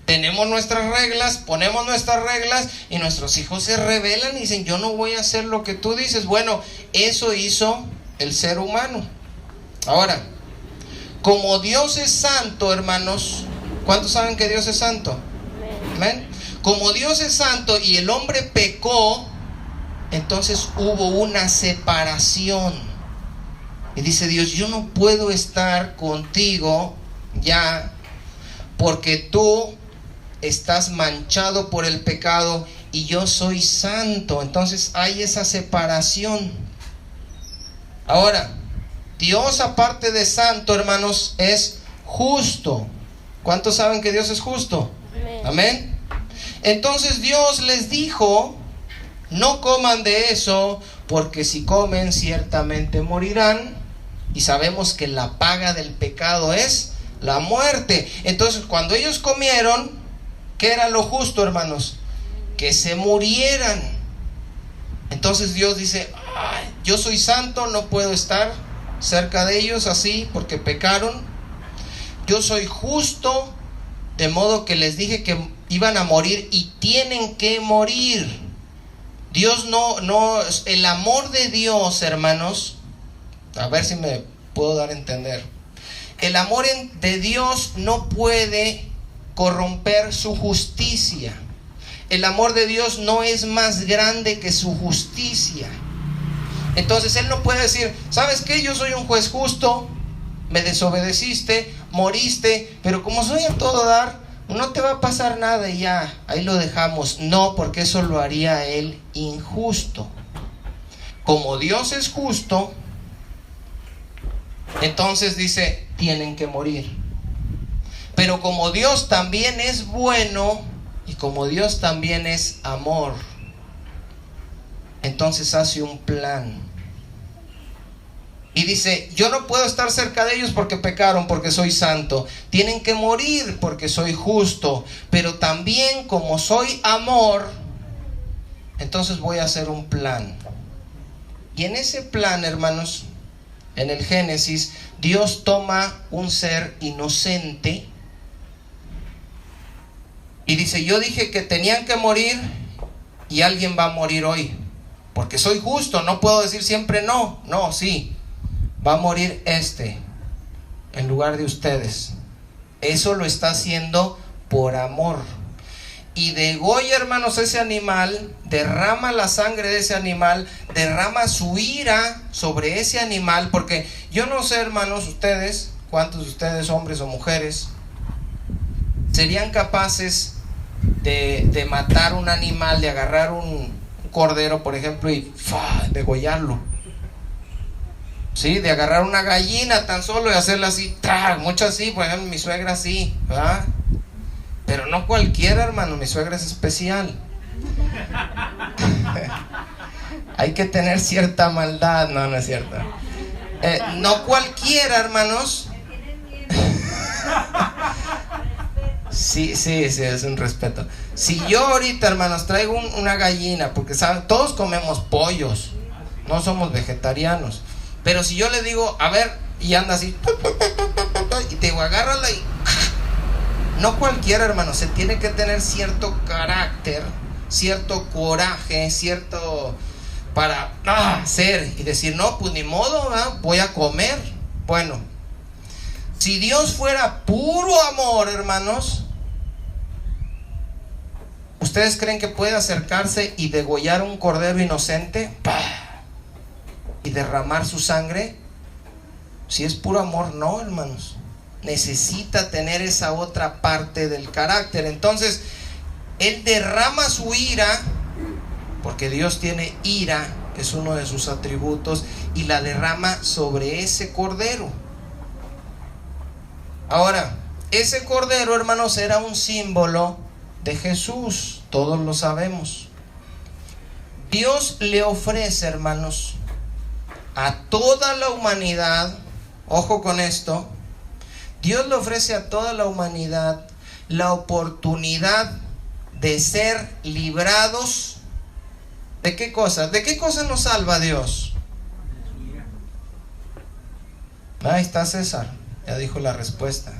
Tenemos nuestras reglas, ponemos nuestras reglas y nuestros hijos se rebelan y dicen, yo no voy a hacer lo que tú dices. Bueno, eso hizo el ser humano. Ahora, como Dios es santo, hermanos, ¿cuántos saben que Dios es santo? Amén. Como Dios es santo y el hombre pecó, entonces hubo una separación. Y dice Dios, yo no puedo estar contigo ya, porque tú estás manchado por el pecado y yo soy santo. Entonces hay esa separación. Ahora, Dios, aparte de santo, hermanos, es justo. ¿Cuántos saben que Dios es justo? Amén. Entonces Dios les dijo, no coman de eso, porque si comen ciertamente morirán. Y sabemos que la paga del pecado es la muerte. Entonces cuando ellos comieron, ¿qué era lo justo, hermanos? Que se murieran. Entonces Dios dice, yo soy santo, no puedo estar cerca de ellos así porque pecaron. Yo soy justo, de modo que les dije que iban a morir y tienen que morir. Dios el amor de Dios, hermanos, a ver si me puedo dar a entender. El amor de Dios no puede corromper su justicia. El amor de Dios no es más grande que su justicia. Entonces Él no puede decir, ¿sabes qué? Yo soy un juez justo, me desobedeciste, moriste, pero como soy a todo dar, no te va a pasar nada y ya, ahí lo dejamos. No, porque eso lo haría Él injusto. Como Dios es justo, entonces dice, tienen que morir. Pero como Dios también es bueno y como Dios también es amor, entonces hace un plan. Y dice, yo no puedo estar cerca de ellos porque pecaron, porque soy santo. Tienen que morir porque soy justo. Pero también como soy amor, entonces voy a hacer un plan. Y en ese plan, hermanos, en el Génesis, Dios toma un ser inocente Y dice, yo dije que tenían que morir y alguien va a morir hoy. Porque soy justo, no puedo decir siempre no. No, sí, va a morir en lugar de ustedes. Eso lo está haciendo por amor. Y degolla, hermanos, ese animal, derrama la sangre de ese animal, derrama su ira sobre ese animal. Porque yo no sé, hermanos, ustedes, cuántos de ustedes, hombres o mujeres, serían capaces de matar un animal, de agarrar un cordero, por ejemplo, y degollarlo. Sí, de agarrar una gallina tan solo y hacerla así, mucho así, por ejemplo, mi suegra así, ¿verdad? Pero no cualquiera, hermano, mi suegra es especial. Hay que tener cierta maldad, no es cierto. No cualquiera, hermanos. Sí, es un respeto. Si yo ahorita, hermanos, traigo una gallina, porque saben, todos comemos pollos, no somos vegetarianos. Pero si yo le digo, a ver, y anda así, y te digo, agárrala y... No cualquiera, hermano, se tiene que tener cierto carácter, cierto coraje, cierto... para hacer y decir, no, pues ni modo, ¿verdad? Voy a comer. Bueno, si Dios fuera puro amor, hermanos, ¿ustedes creen que puede acercarse y degollar un cordero inocente? Y derramar su sangre. Si es puro amor, no, hermanos. Necesita tener esa otra parte del carácter. Entonces, Él derrama su ira, porque Dios tiene ira, que es uno de sus atributos, y la derrama sobre ese cordero. Ahora, ese cordero, hermanos, era un símbolo de Jesús, todos lo sabemos. Dios le ofrece, hermanos, a toda la humanidad, ojo con esto, Dios le ofrece a toda la humanidad la oportunidad de ser librados. ¿De qué cosa? ¿De qué cosa nos salva Dios? Ahí está César, ya dijo la respuesta.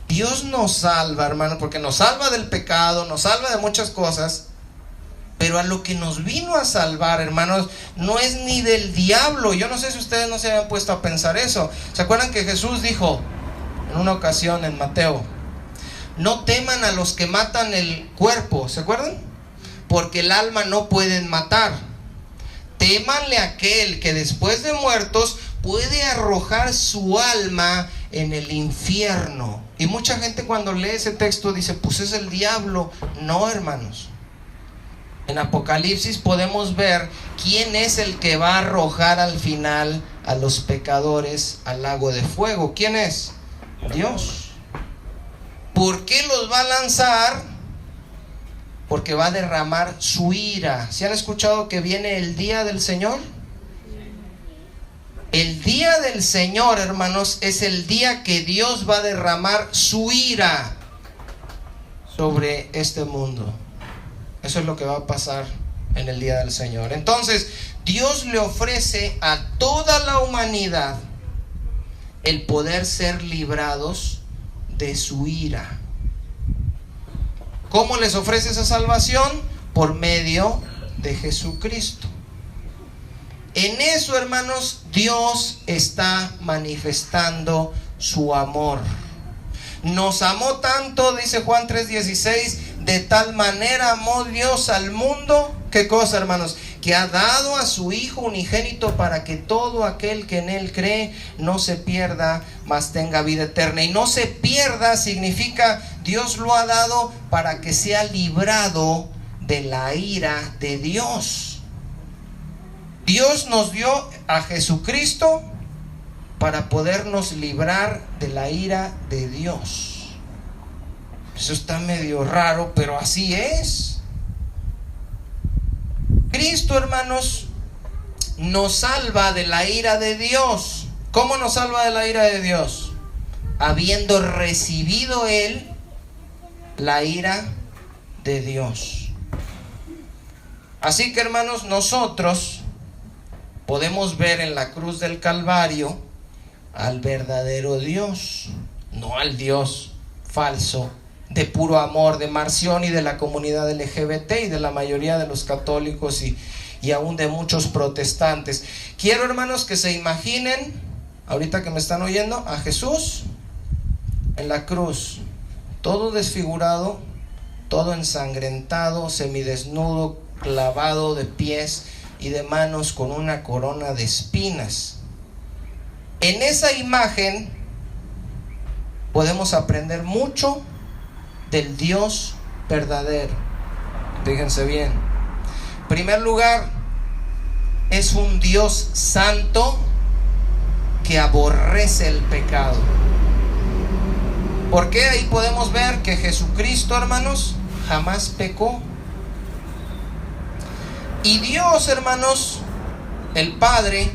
Dios nos salva, hermano, porque nos salva del pecado, nos salva de muchas cosas. Pero a lo que nos vino a salvar, hermanos, no es ni del diablo. Yo no sé si ustedes no se habían puesto a pensar eso. ¿Se acuerdan que Jesús dijo en una ocasión en Mateo: no teman a los que matan el cuerpo? ¿Se acuerdan? Porque el alma no pueden matar. Témanle a aquel que después de muertos puede arrojar su alma en el infierno. Y mucha gente cuando lee ese texto dice, pues es el diablo. No, hermanos. En Apocalipsis podemos ver quién es el que va a arrojar al final a los pecadores al lago de fuego. ¿Quién es? Dios. ¿Por qué los va a lanzar? Porque va a derramar su ira. ¿Se han escuchado que viene el día del Señor? El día del Señor, hermanos, es el día que Dios va a derramar su ira sobre este mundo. Eso es lo que va a pasar en el día del Señor. Entonces, Dios le ofrece a toda la humanidad el poder ser librados de su ira. ¿Cómo les ofrece esa salvación? Por medio de Jesucristo. En eso, hermanos, Dios está manifestando su amor. Nos amó tanto, dice Juan 3:16, de tal manera amó Dios al mundo. ¿Qué cosa, hermanos? Que ha dado a su Hijo unigénito para que todo aquel que en Él cree no se pierda, mas tenga vida eterna. Y no se pierda significa Dios lo ha dado para que sea librado de la ira de Dios. Dios nos dio a Jesucristo para podernos librar de la ira de Dios. Eso está medio raro, pero así es. Cristo, hermanos, nos salva de la ira de Dios. ¿Cómo nos salva de la ira de Dios? Habiendo recibido Él la ira de Dios. Así que, hermanos, nosotros podemos ver en la cruz del Calvario al verdadero Dios, no al Dios falso de puro amor, de Marción y de la comunidad LGBT y de la mayoría de los católicos y aún de muchos protestantes. Quiero, hermanos, que se imaginen, ahorita que me están oyendo, a Jesús en la cruz, todo desfigurado, todo ensangrentado, semidesnudo, clavado de pies y de manos con una corona de espinas. En esa imagen podemos aprender mucho del Dios verdadero. Fíjense bien. En primer lugar, es un Dios santo que aborrece el pecado. ¿Por qué? Ahí podemos ver que Jesucristo, hermanos, jamás pecó. Y Dios, hermanos, el Padre,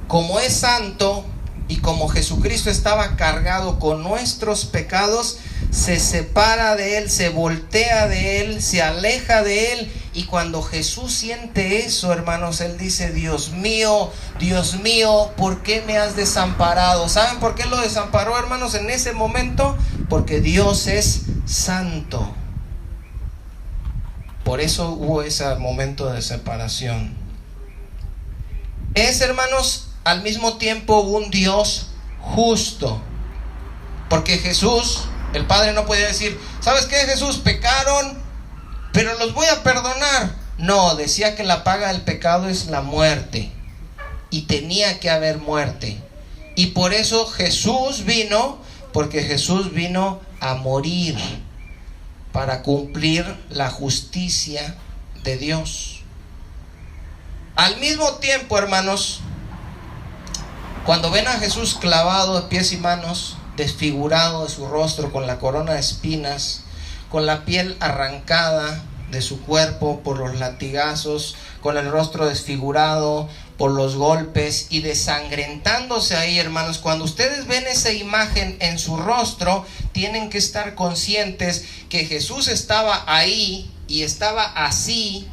como es santo y como Jesucristo estaba cargado con nuestros pecados, se separa de Él, se voltea de Él, se aleja de Él. Y cuando Jesús siente eso, hermanos, Él dice: Dios mío, ¿por qué me has desamparado? ¿Saben por qué lo desamparó, hermanos, en ese momento? Porque Dios es santo. Por eso hubo ese momento de separación. Es, hermanos, al mismo tiempo un Dios justo. Porque Jesús, el Padre, no podía decir: ¿sabes qué, Jesús? Pecaron, pero los voy a perdonar. No, decía que la paga del pecado es la muerte. Y tenía que haber muerte. Y por eso Jesús vino, porque Jesús vino a morir para cumplir la justicia de Dios. Al mismo tiempo, hermanos, cuando ven a Jesús clavado de pies y manos, desfigurado de su rostro, con la corona de espinas, con la piel arrancada de su cuerpo por los latigazos, con el rostro desfigurado por los golpes y desangrentándose ahí, hermanos, cuando ustedes ven esa imagen en su rostro, tienen que estar conscientes que Jesús estaba ahí y estaba así,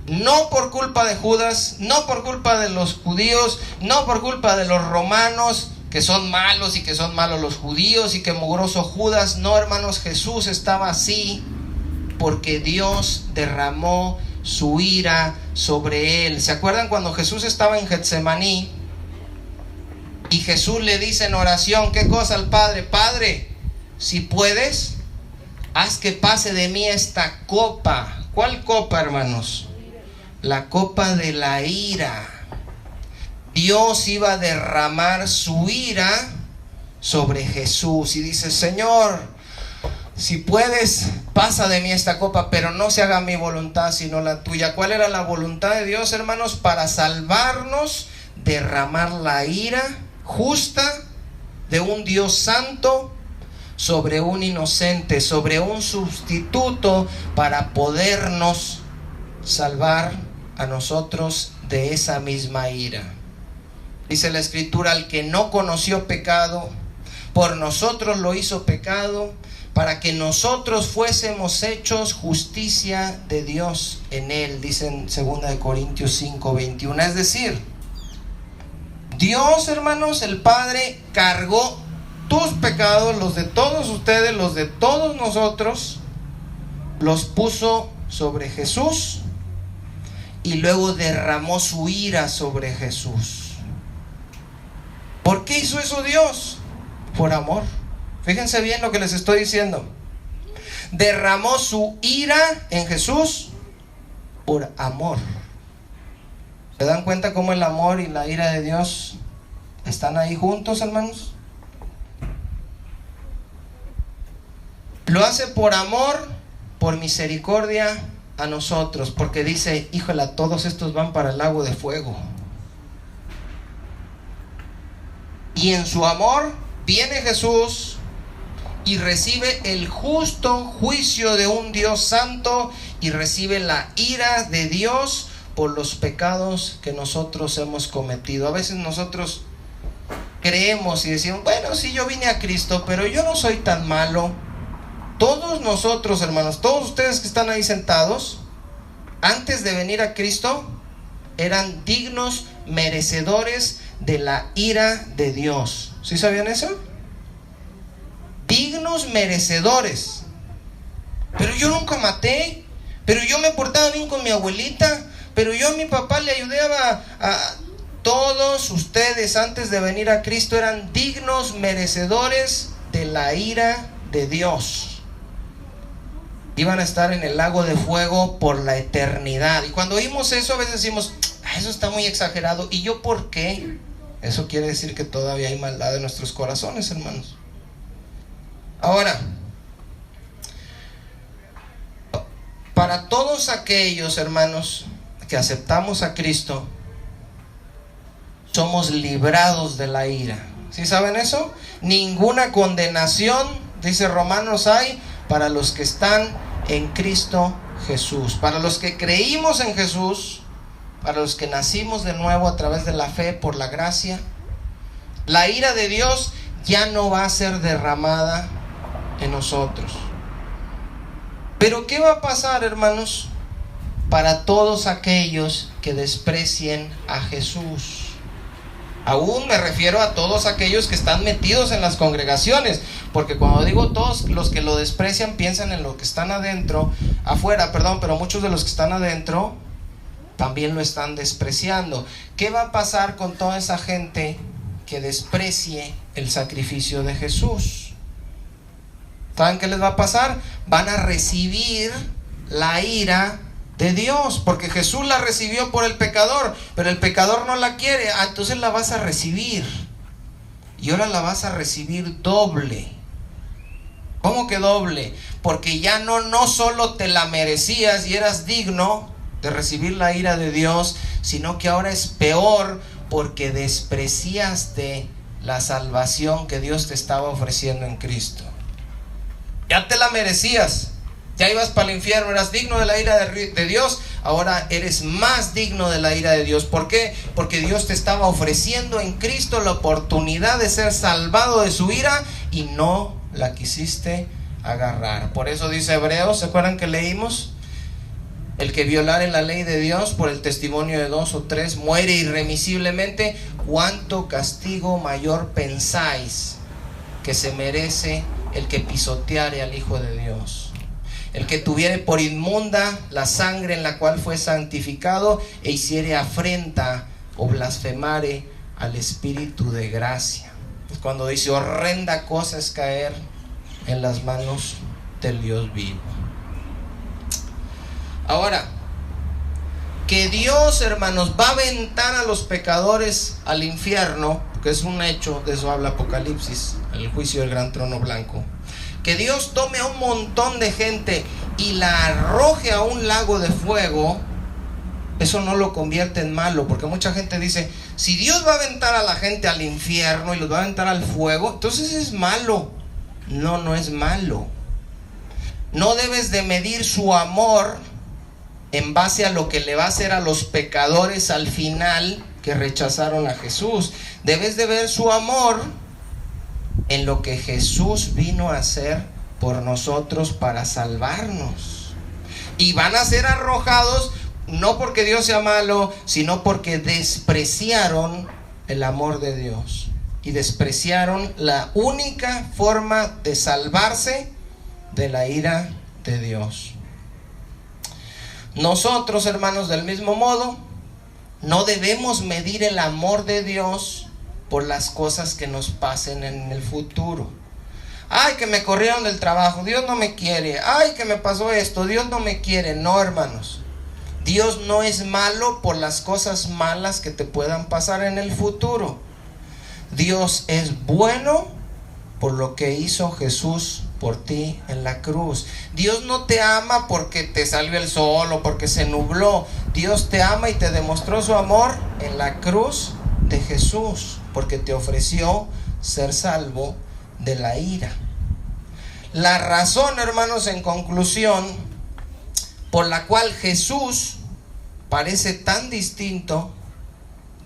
no por culpa de Judas, no por culpa de los judíos, no por culpa de los romanos, que son malos y que son malos los judíos y que mugroso Judas. No, hermanos, Jesús estaba así porque Dios derramó su ira sobre él. ¿Se acuerdan cuando Jesús estaba en Getsemaní y Jesús le dice en oración, ¿qué cosa al Padre? Padre, si puedes, haz que pase de mí esta copa. ¿Cuál copa, hermanos? La copa de la ira. Dios iba a derramar su ira sobre Jesús y dice: Señor, si puedes, pasa de mí esta copa, pero no se haga mi voluntad sino la tuya. ¿Cuál era la voluntad de Dios, hermanos? Para salvarnos, derramar la ira justa de un Dios santo sobre un inocente, sobre un sustituto, para podernos salvar a nosotros de esa misma ira. Dice la Escritura: al que no conoció pecado, por nosotros lo hizo pecado, para que nosotros fuésemos hechos justicia de Dios en él. Dice en 2 Corintios 5:21. Es decir, Dios, hermanos, el Padre, cargó tus pecados, los de todos ustedes, los de todos nosotros, los puso sobre Jesús y luego derramó su ira sobre Jesús. ¿Por qué hizo eso Dios? Por amor. Fíjense bien lo que les estoy diciendo. Derramó su ira en Jesús por amor. ¿Se dan cuenta cómo el amor y la ira de Dios están ahí juntos, hermanos? Lo hace por amor, por misericordia a nosotros, porque dice: híjole, todos estos van para el lago de fuego. Y en su amor viene Jesús y recibe el justo juicio de un Dios santo y recibe la ira de Dios por los pecados que nosotros hemos cometido. A veces nosotros creemos y decimos: bueno, sí, yo vine a Cristo, pero yo no soy tan malo. Todos nosotros, hermanos, todos ustedes que están ahí sentados, antes de venir a Cristo, eran dignos, merecedores de la ira de Dios. ¿Sí sabían eso? dignos merecedores. Pero yo nunca maté, pero yo me portaba bien con mi abuelita, pero yo a mi papá le ayudaba a... Todos ustedes antes de venir a Cristo eran dignos merecedores de la ira de Dios. Iban a estar en el lago de fuego por la eternidad. Y cuando oímos eso a veces decimos, eso está muy exagerado. ¿Y yo por qué? Eso quiere decir que todavía hay maldad en nuestros corazones, hermanos. Ahora, para todos aquellos, hermanos, que aceptamos a Cristo, somos librados de la ira. ¿Sí saben eso? Ninguna condenación, dice Romanos, hay para los que están en Cristo Jesús. Para los que creímos en Jesús, para los que nacimos de nuevo a través de la fe por la gracia, la ira de Dios ya no va a ser derramada en nosotros. Pero ¿qué va a pasar, hermanos, para todos aquellos que desprecien a Jesús? Aún me refiero a todos aquellos que están metidos en las congregaciones, porque cuando digo todos los que lo desprecian piensan en los que están afuera, pero muchos de los que están adentro también lo están despreciando. ¿Qué va a pasar con toda esa gente que desprecie el sacrificio de Jesús? ¿Saben qué les va a pasar? Van a recibir la ira de Dios, porque Jesús la recibió por el pecador, pero el pecador no la quiere. Entonces la vas a recibir, y ahora la vas a recibir doble. ¿Cómo que doble? Porque ya no solo te la merecías y eras digno de recibir la ira de Dios, sino que ahora es peor, porque despreciaste la salvación que Dios te estaba ofreciendo en Cristo. Ya te la merecías, ya ibas para el infierno, eras digno de la ira de Dios, ahora eres más digno de la ira de Dios. ¿Por qué? Porque Dios te estaba ofreciendo en Cristo la oportunidad de ser salvado de su ira y no la quisiste agarrar. Por eso dice Hebreos, ¿se acuerdan que leímos? El que violare la ley de Dios por el testimonio de 2 o 3 muere irremisiblemente. ¿Cuánto castigo mayor pensáis que se merece el que pisoteare al Hijo de Dios? El que tuviere por inmunda la sangre en la cual fue santificado e hiciere afrenta o blasfemare al Espíritu de gracia. Es cuando dice horrenda cosa es caer en las manos del Dios vivo. Ahora, que Dios, hermanos, va a aventar a los pecadores al infierno, que es un hecho, de eso habla Apocalipsis, el juicio del gran trono blanco. Que Dios tome a un montón de gente y la arroje a un lago de fuego, eso no lo convierte en malo, porque mucha gente dice, si Dios va a aventar a la gente al infierno y los va a aventar al fuego, entonces es malo. No, no es malo. No debes de medir su amor en base a lo que le va a hacer a los pecadores al final que rechazaron a Jesús. Debes de ver su amor en lo que Jesús vino a hacer por nosotros para salvarnos. Y van a ser arrojados no porque Dios sea malo, sino porque despreciaron el amor de Dios y despreciaron la única forma de salvarse de la ira de Dios. Nosotros, hermanos, del mismo modo, no debemos medir el amor de Dios por las cosas que nos pasen en el futuro. Ay, que me corrieron del trabajo, Dios no me quiere. Ay, que me pasó esto, Dios no me quiere. No, hermanos, Dios no es malo por las cosas malas que te puedan pasar en el futuro. Dios es bueno por lo que hizo Jesús por ti en la cruz. Dios no te ama porque te salió el sol o porque se nubló. Dios te ama y te demostró su amor en la cruz de Jesús, porque te ofreció ser salvo de la ira. La razón, hermanos, en conclusión, por la cual Jesús parece tan distinto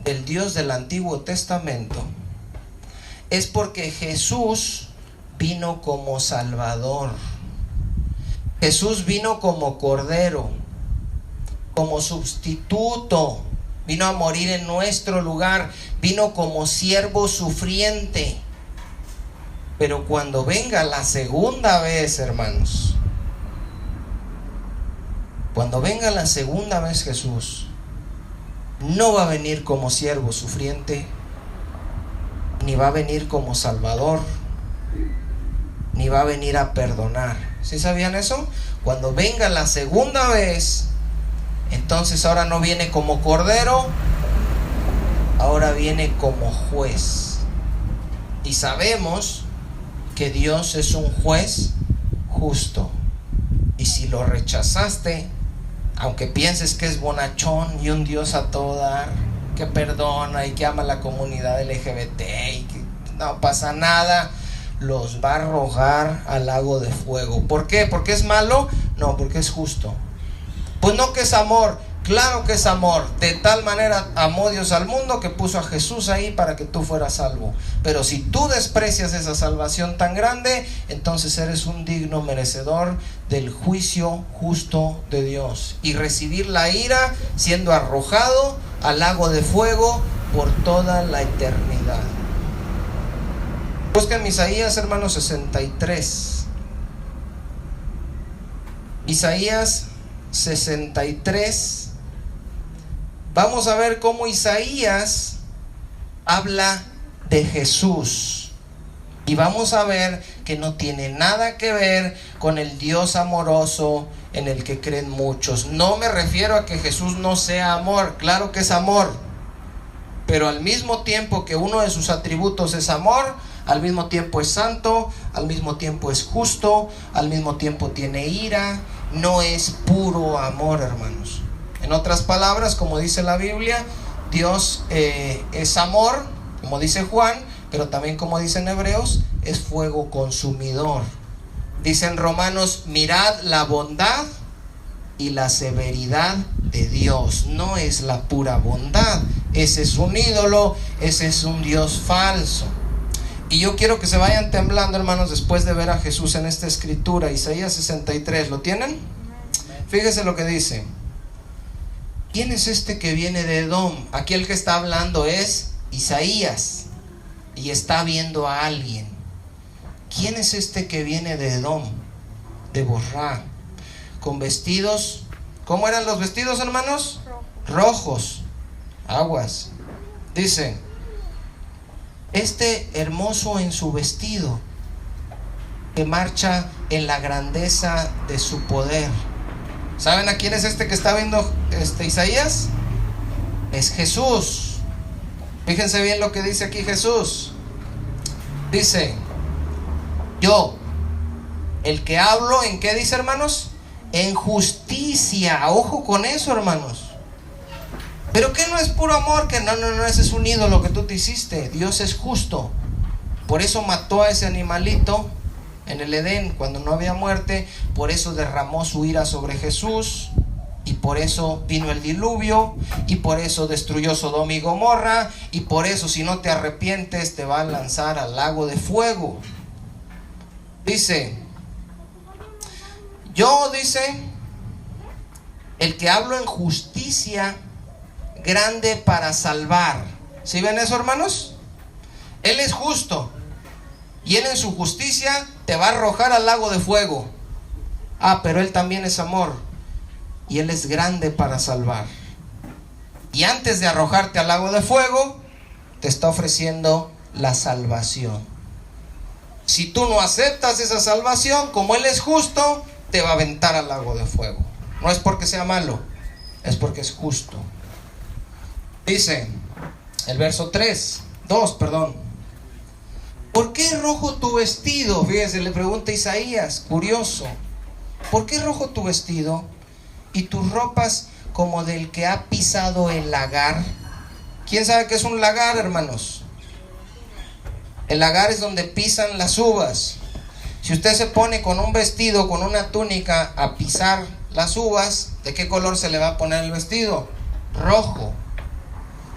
del Dios del Antiguo Testamento, es porque Jesús vino como Salvador. Jesús vino como Cordero, como sustituto, vino a morir en nuestro lugar, vino como siervo sufriente. Pero cuando venga la segunda vez, hermanos, cuando venga la segunda vez Jesús, no va a venir como siervo sufriente, ni va a venir como salvador, ni va a venir a perdonar. ¿Sí sabían eso? Cuando venga la segunda vez, entonces ahora no viene como cordero, ahora viene como juez. Y sabemos que Dios es un juez justo. Y si lo rechazaste, aunque pienses que es bonachón y un Dios a todo dar, que perdona y que ama a la comunidad LGBT y que no pasa nada, los va a arrojar al lago de fuego. ¿Por qué? ¿Porque es malo? No, porque es justo. Pues no, que es amor. Claro que es amor. De tal manera amó Dios al mundo que puso a Jesús ahí para que tú fueras salvo. Pero si tú desprecias esa salvación tan grande, entonces eres un digno merecedor del juicio justo de Dios y recibir la ira siendo arrojado al lago de fuego por toda la eternidad. Busquen Isaías, hermanos, 63. Isaías 63. Vamos a ver cómo Isaías habla de Jesús. Y vamos a ver que no tiene nada que ver con el Dios amoroso en el que creen muchos. No me refiero a que Jesús no sea amor. Claro que es amor. Pero al mismo tiempo que uno de sus atributos es amor, al mismo tiempo es santo, al mismo tiempo es justo, al mismo tiempo tiene ira. No es puro amor, hermanos. En otras palabras, como dice la Biblia, Dios es amor, como dice Juan, pero también como dice en Hebreos, es fuego consumidor. Dice en Romanos, mirad la bondad y la severidad de Dios. No es la pura bondad, ese es un ídolo, ese es un Dios falso. Y yo quiero que se vayan temblando, hermanos, después de ver a Jesús en esta escritura. Isaías 63, ¿lo tienen? Fíjese lo que dice. ¿Quién es este que viene de Edom? Aquí el que está hablando es Isaías y está viendo a alguien. ¿Quién es este que viene de Edom? De Borrá, con vestidos. ¿Cómo eran los vestidos, hermanos? Rojos. Aguas. Dice, este hermoso en su vestido, que marcha en la grandeza de su poder. ¿Saben a quién es este que está viendo Isaías? Es Jesús. Fíjense bien lo que dice aquí Jesús. Dice, yo, el que hablo, ¿en qué dice, hermanos? En justicia. Ojo con eso, hermanos. Pero que no es puro amor, que no, ese es un ídolo que tú te hiciste. Dios es justo. Por eso mató a ese animalito en el Edén cuando no había muerte. Por eso derramó su ira sobre Jesús. Y por eso vino el diluvio. Y por eso destruyó Sodoma y Gomorra. Y por eso, si no te arrepientes, te va a lanzar al lago de fuego. Dice, yo, dice, el que hablo en justicia grande para salvar. ¿Sí ven eso, hermanos? Él es justo y Él en su justicia te va a arrojar al lago de fuego. Pero Él también es amor y Él es grande para salvar. Y antes de arrojarte al lago de fuego, te está ofreciendo la salvación. Si tú no aceptas esa salvación, como Él es justo, te va a aventar al lago de fuego. No es porque sea malo, es porque es justo. Dice el verso 2, ¿por qué es rojo tu vestido? Fíjense, le pregunta Isaías, curioso. ¿Por qué es rojo tu vestido y tus ropas como del que ha pisado el lagar? ¿Quién sabe qué es un lagar, hermanos? El lagar es donde pisan las uvas. Si usted se pone con un vestido, con una túnica a pisar las uvas, ¿de qué color se le va a poner el vestido? Rojo.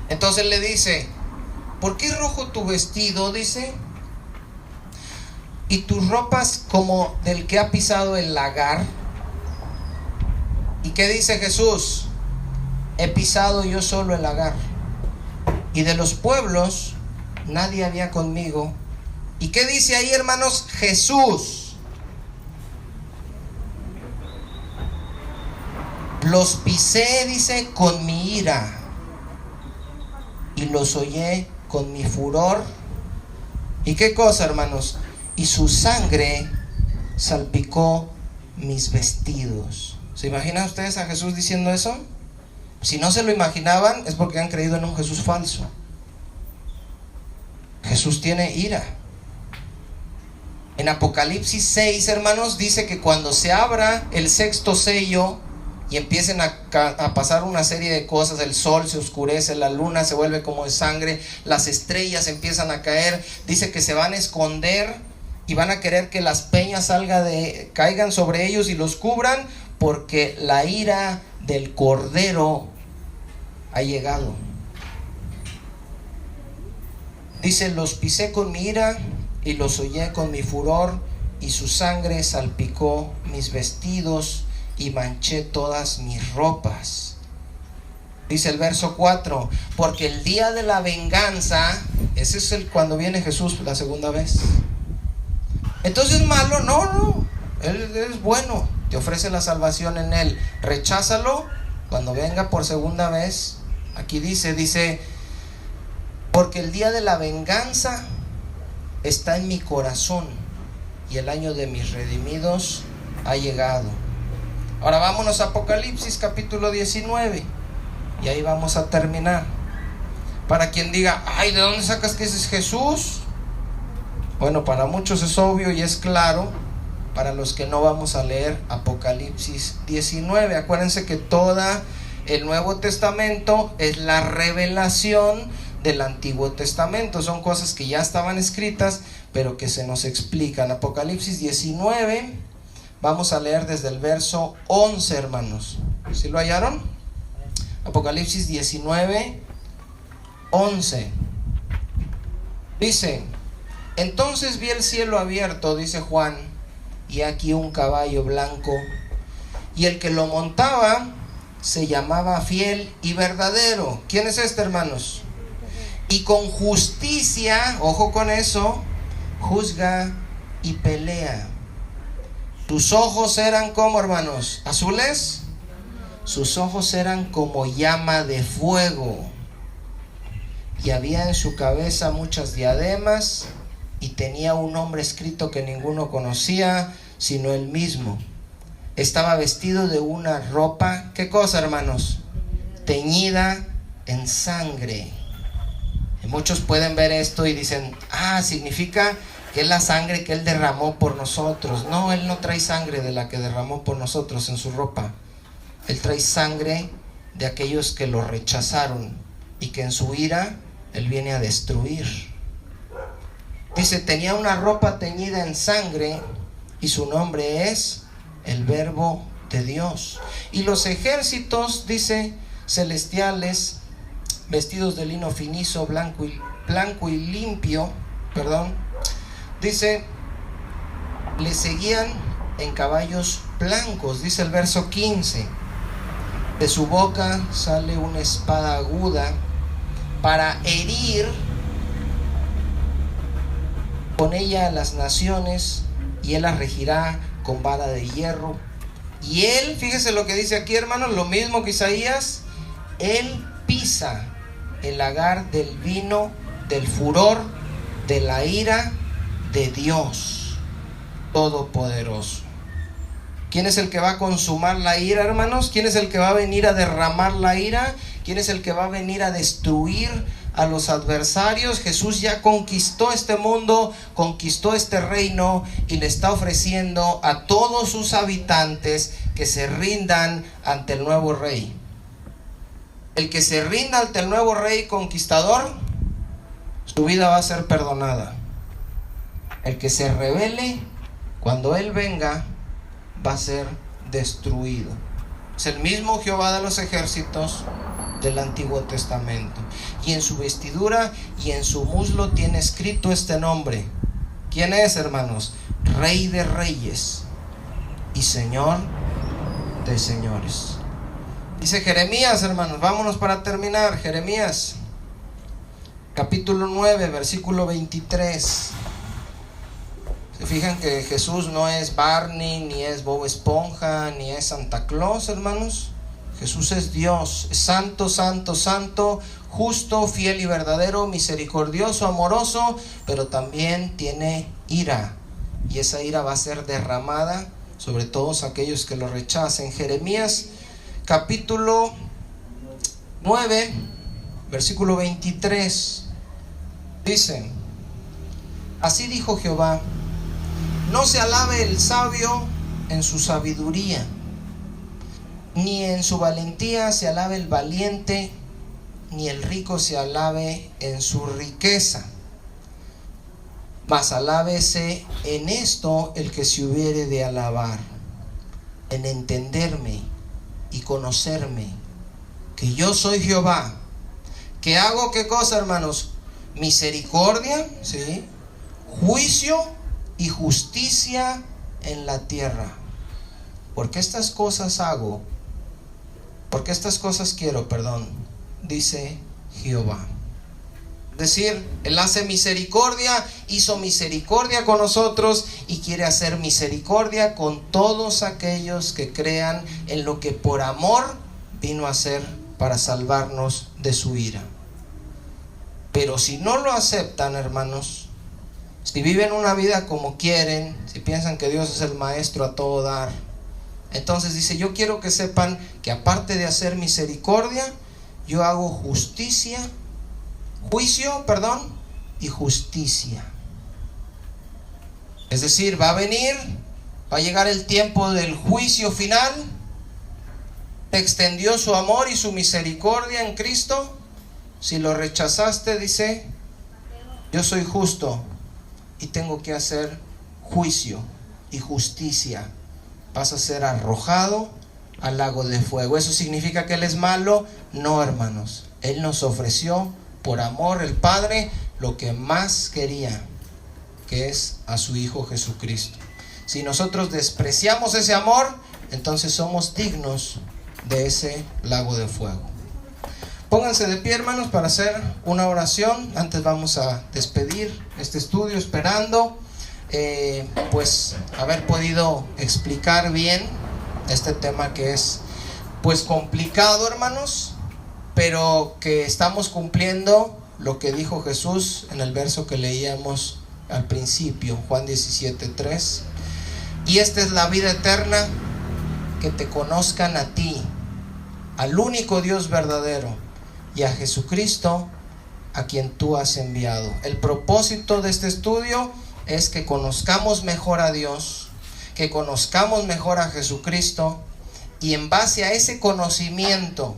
Entonces le dice, ¿por qué es rojo tu vestido? Dice, y tus ropas como del que ha pisado el lagar. ¿Y qué dice Jesús? He pisado yo solo el lagar, y de los pueblos nadie había conmigo, ¿Y qué dice ahí, hermanos? Jesús. Los pisé, dice, con mi ira, y los hollé con mi furor. ¿Y qué cosa, hermanos? Y su sangre salpicó mis vestidos. ¿Se imaginan ustedes a Jesús diciendo eso? Si no se lo imaginaban, es porque han creído en un Jesús falso. Jesús tiene ira. En Apocalipsis 6, hermanos, dice que cuando se abra el sexto sello y empiecen a pasar una serie de cosas, el sol se oscurece, la luna se vuelve como de sangre, las estrellas empiezan a caer, dice que se van a esconder y van a querer que las peñas caigan sobre ellos y los cubran, porque la ira del Cordero ha llegado. Dice, los pisé con mi ira y los hollé con mi furor, y su sangre salpicó mis vestidos y manché todas mis ropas. Dice el verso 4, porque el día de la venganza, ese es cuando viene Jesús la segunda vez. Entonces, malo, no, Él es bueno, te ofrece la salvación en Él. Recházalo cuando venga por segunda vez. Aquí dice, porque el día de la venganza está en mi corazón, y el año de mis redimidos ha llegado. Ahora vámonos a Apocalipsis capítulo 19, y ahí vamos a terminar. Para quien diga, ay, ¿de dónde sacas que ese es Jesús? Bueno, para muchos es obvio y es claro. Para los que no, vamos a leer Apocalipsis 19. Acuérdense que todo el Nuevo Testamento es la revelación del Antiguo Testamento. Son cosas que ya estaban escritas, pero que se nos explican. Apocalipsis 19, vamos a leer desde el verso 11, hermanos. ¿Sí lo hallaron? Apocalipsis 19, 11. Dice, entonces vi el cielo abierto, dice Juan, y aquí un caballo blanco, y el que lo montaba se llamaba Fiel y Verdadero. ¿Quién es este, hermanos? Y con justicia, ojo con eso, juzga y pelea. Sus ojos eran como, hermanos, azules. Sus ojos eran como llama de fuego, y había en su cabeza muchas diademas, y tenía un nombre escrito que ninguno conocía sino él mismo. Estaba vestido de una ropa, ¿qué cosa, hermanos? Teñida en sangre. Y muchos pueden ver esto y dicen, significa que es la sangre que Él derramó por nosotros. No, Él no trae sangre de la que derramó por nosotros en su ropa. Él trae sangre de aquellos que lo rechazaron y que en su ira Él viene a destruir. Dice, tenía una ropa teñida en sangre, y su nombre es el Verbo de Dios. Y los ejércitos, dice, celestiales, vestidos de lino finizo, blanco y limpio, dice, le seguían en caballos blancos. Dice el verso 15, de su boca sale una espada aguda para herir con ella a las naciones, y Él las regirá con vara de hierro. Y Él, fíjese lo que dice aquí, hermanos, lo mismo que Isaías, Él pisa el lagar del vino, del furor, de la ira de Dios Todopoderoso. ¿Quién es el que va a consumar la ira, hermanos? ¿Quién es el que va a venir a derramar la ira? ¿Quién es el que va a venir a destruir a los adversarios? Jesús ya conquistó este mundo, conquistó este reino, y le está ofreciendo a todos sus habitantes que se rindan ante el nuevo rey. El que se rinda ante el nuevo rey conquistador, su vida va a ser perdonada. El que se rebele, cuando Él venga, va a ser destruido. Es el mismo Jehová de los ejércitos del Antiguo Testamento. Y en su vestidura y en su muslo tiene escrito este nombre. ¿Quién es, hermanos? Rey de reyes y Señor de señores. Dice Jeremías, hermanos, vámonos para terminar. Jeremías capítulo 9, versículo 23. Se fijan que Jesús no es Barney, ni es Bob Esponja, ni es Santa Claus, hermanos. Jesús es Dios, es santo, santo, santo, justo, fiel y verdadero, misericordioso, amoroso, pero también tiene ira. Y esa ira va a ser derramada sobre todos aquellos que lo rechacen. Jeremías capítulo 9, versículo 23, dice: así dijo Jehová, no se alabe el sabio en su sabiduría, ni en su valentía se alabe el valiente, ni el rico se alabe en su riqueza. Mas alábese en esto el que se hubiere de alabar, en entenderme y conocerme, que yo soy Jehová, que hago ¿qué cosa, hermanos? Misericordia, ¿sí? Juicio y justicia en la tierra. Porque estas cosas hago, porque estas cosas quiero, dice Jehová. Es decir, Él hace misericordia, hizo misericordia con nosotros y quiere hacer misericordia con todos aquellos que crean en lo que por amor vino a hacer para salvarnos de su ira. Pero si no lo aceptan, hermanos, si viven una vida como quieren, si piensan que Dios es el maestro a todo dar, entonces dice, yo quiero que sepan que aparte de hacer misericordia, yo hago justicia, juicio, y justicia. Es decir, va a llegar el tiempo del juicio final. Te extendió su amor y su misericordia en Cristo. Si lo rechazaste, dice, yo soy justo y tengo que hacer juicio y justicia. Vas a ser arrojado al lago de fuego. ¿Eso significa que Él es malo? No, hermanos. Él nos ofreció por amor, el Padre, lo que más quería, que es a su Hijo Jesucristo. Si nosotros despreciamos ese amor, entonces somos dignos de ese lago de fuego. Pónganse de pie, hermanos, para hacer una oración. Antes vamos a despedir este estudio, esperando pues haber podido explicar bien este tema que es pues complicado, hermanos, pero que estamos cumpliendo lo que dijo Jesús en el verso que leíamos al principio, Juan 17:3. Y esta es la vida eterna, que te conozcan a ti, al único Dios verdadero, y a Jesucristo, a quien tú has enviado. El propósito de este estudio es que conozcamos mejor a Dios, que conozcamos mejor a Jesucristo, y en base a ese conocimiento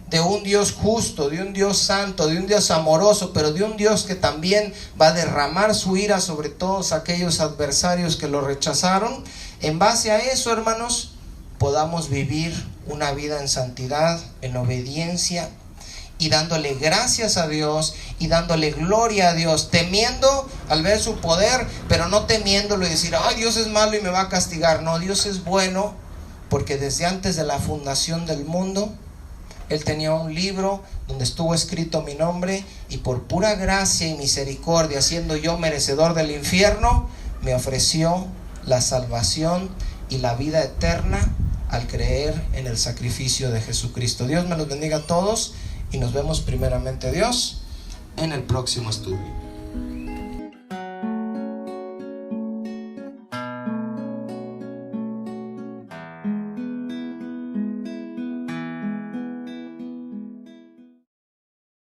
de un Dios justo, de un Dios santo, de un Dios amoroso, pero de un Dios que también va a derramar su ira sobre todos aquellos adversarios que lo rechazaron, en base a eso, hermanos, podamos vivir una vida en santidad, en obediencia, y dándole gracias a Dios y dándole gloria a Dios, temiendo al ver su poder, pero no temiéndolo y decir, ay, Dios es malo y me va a castigar. No, Dios es bueno, porque desde antes de la fundación del mundo, Él tenía un libro donde estuvo escrito mi nombre, y por pura gracia y misericordia, siendo yo merecedor del infierno, me ofreció la salvación y la vida eterna al creer en el sacrificio de Jesucristo. Dios me los bendiga a todos, y nos vemos primeramente, Dios, en el próximo estudio.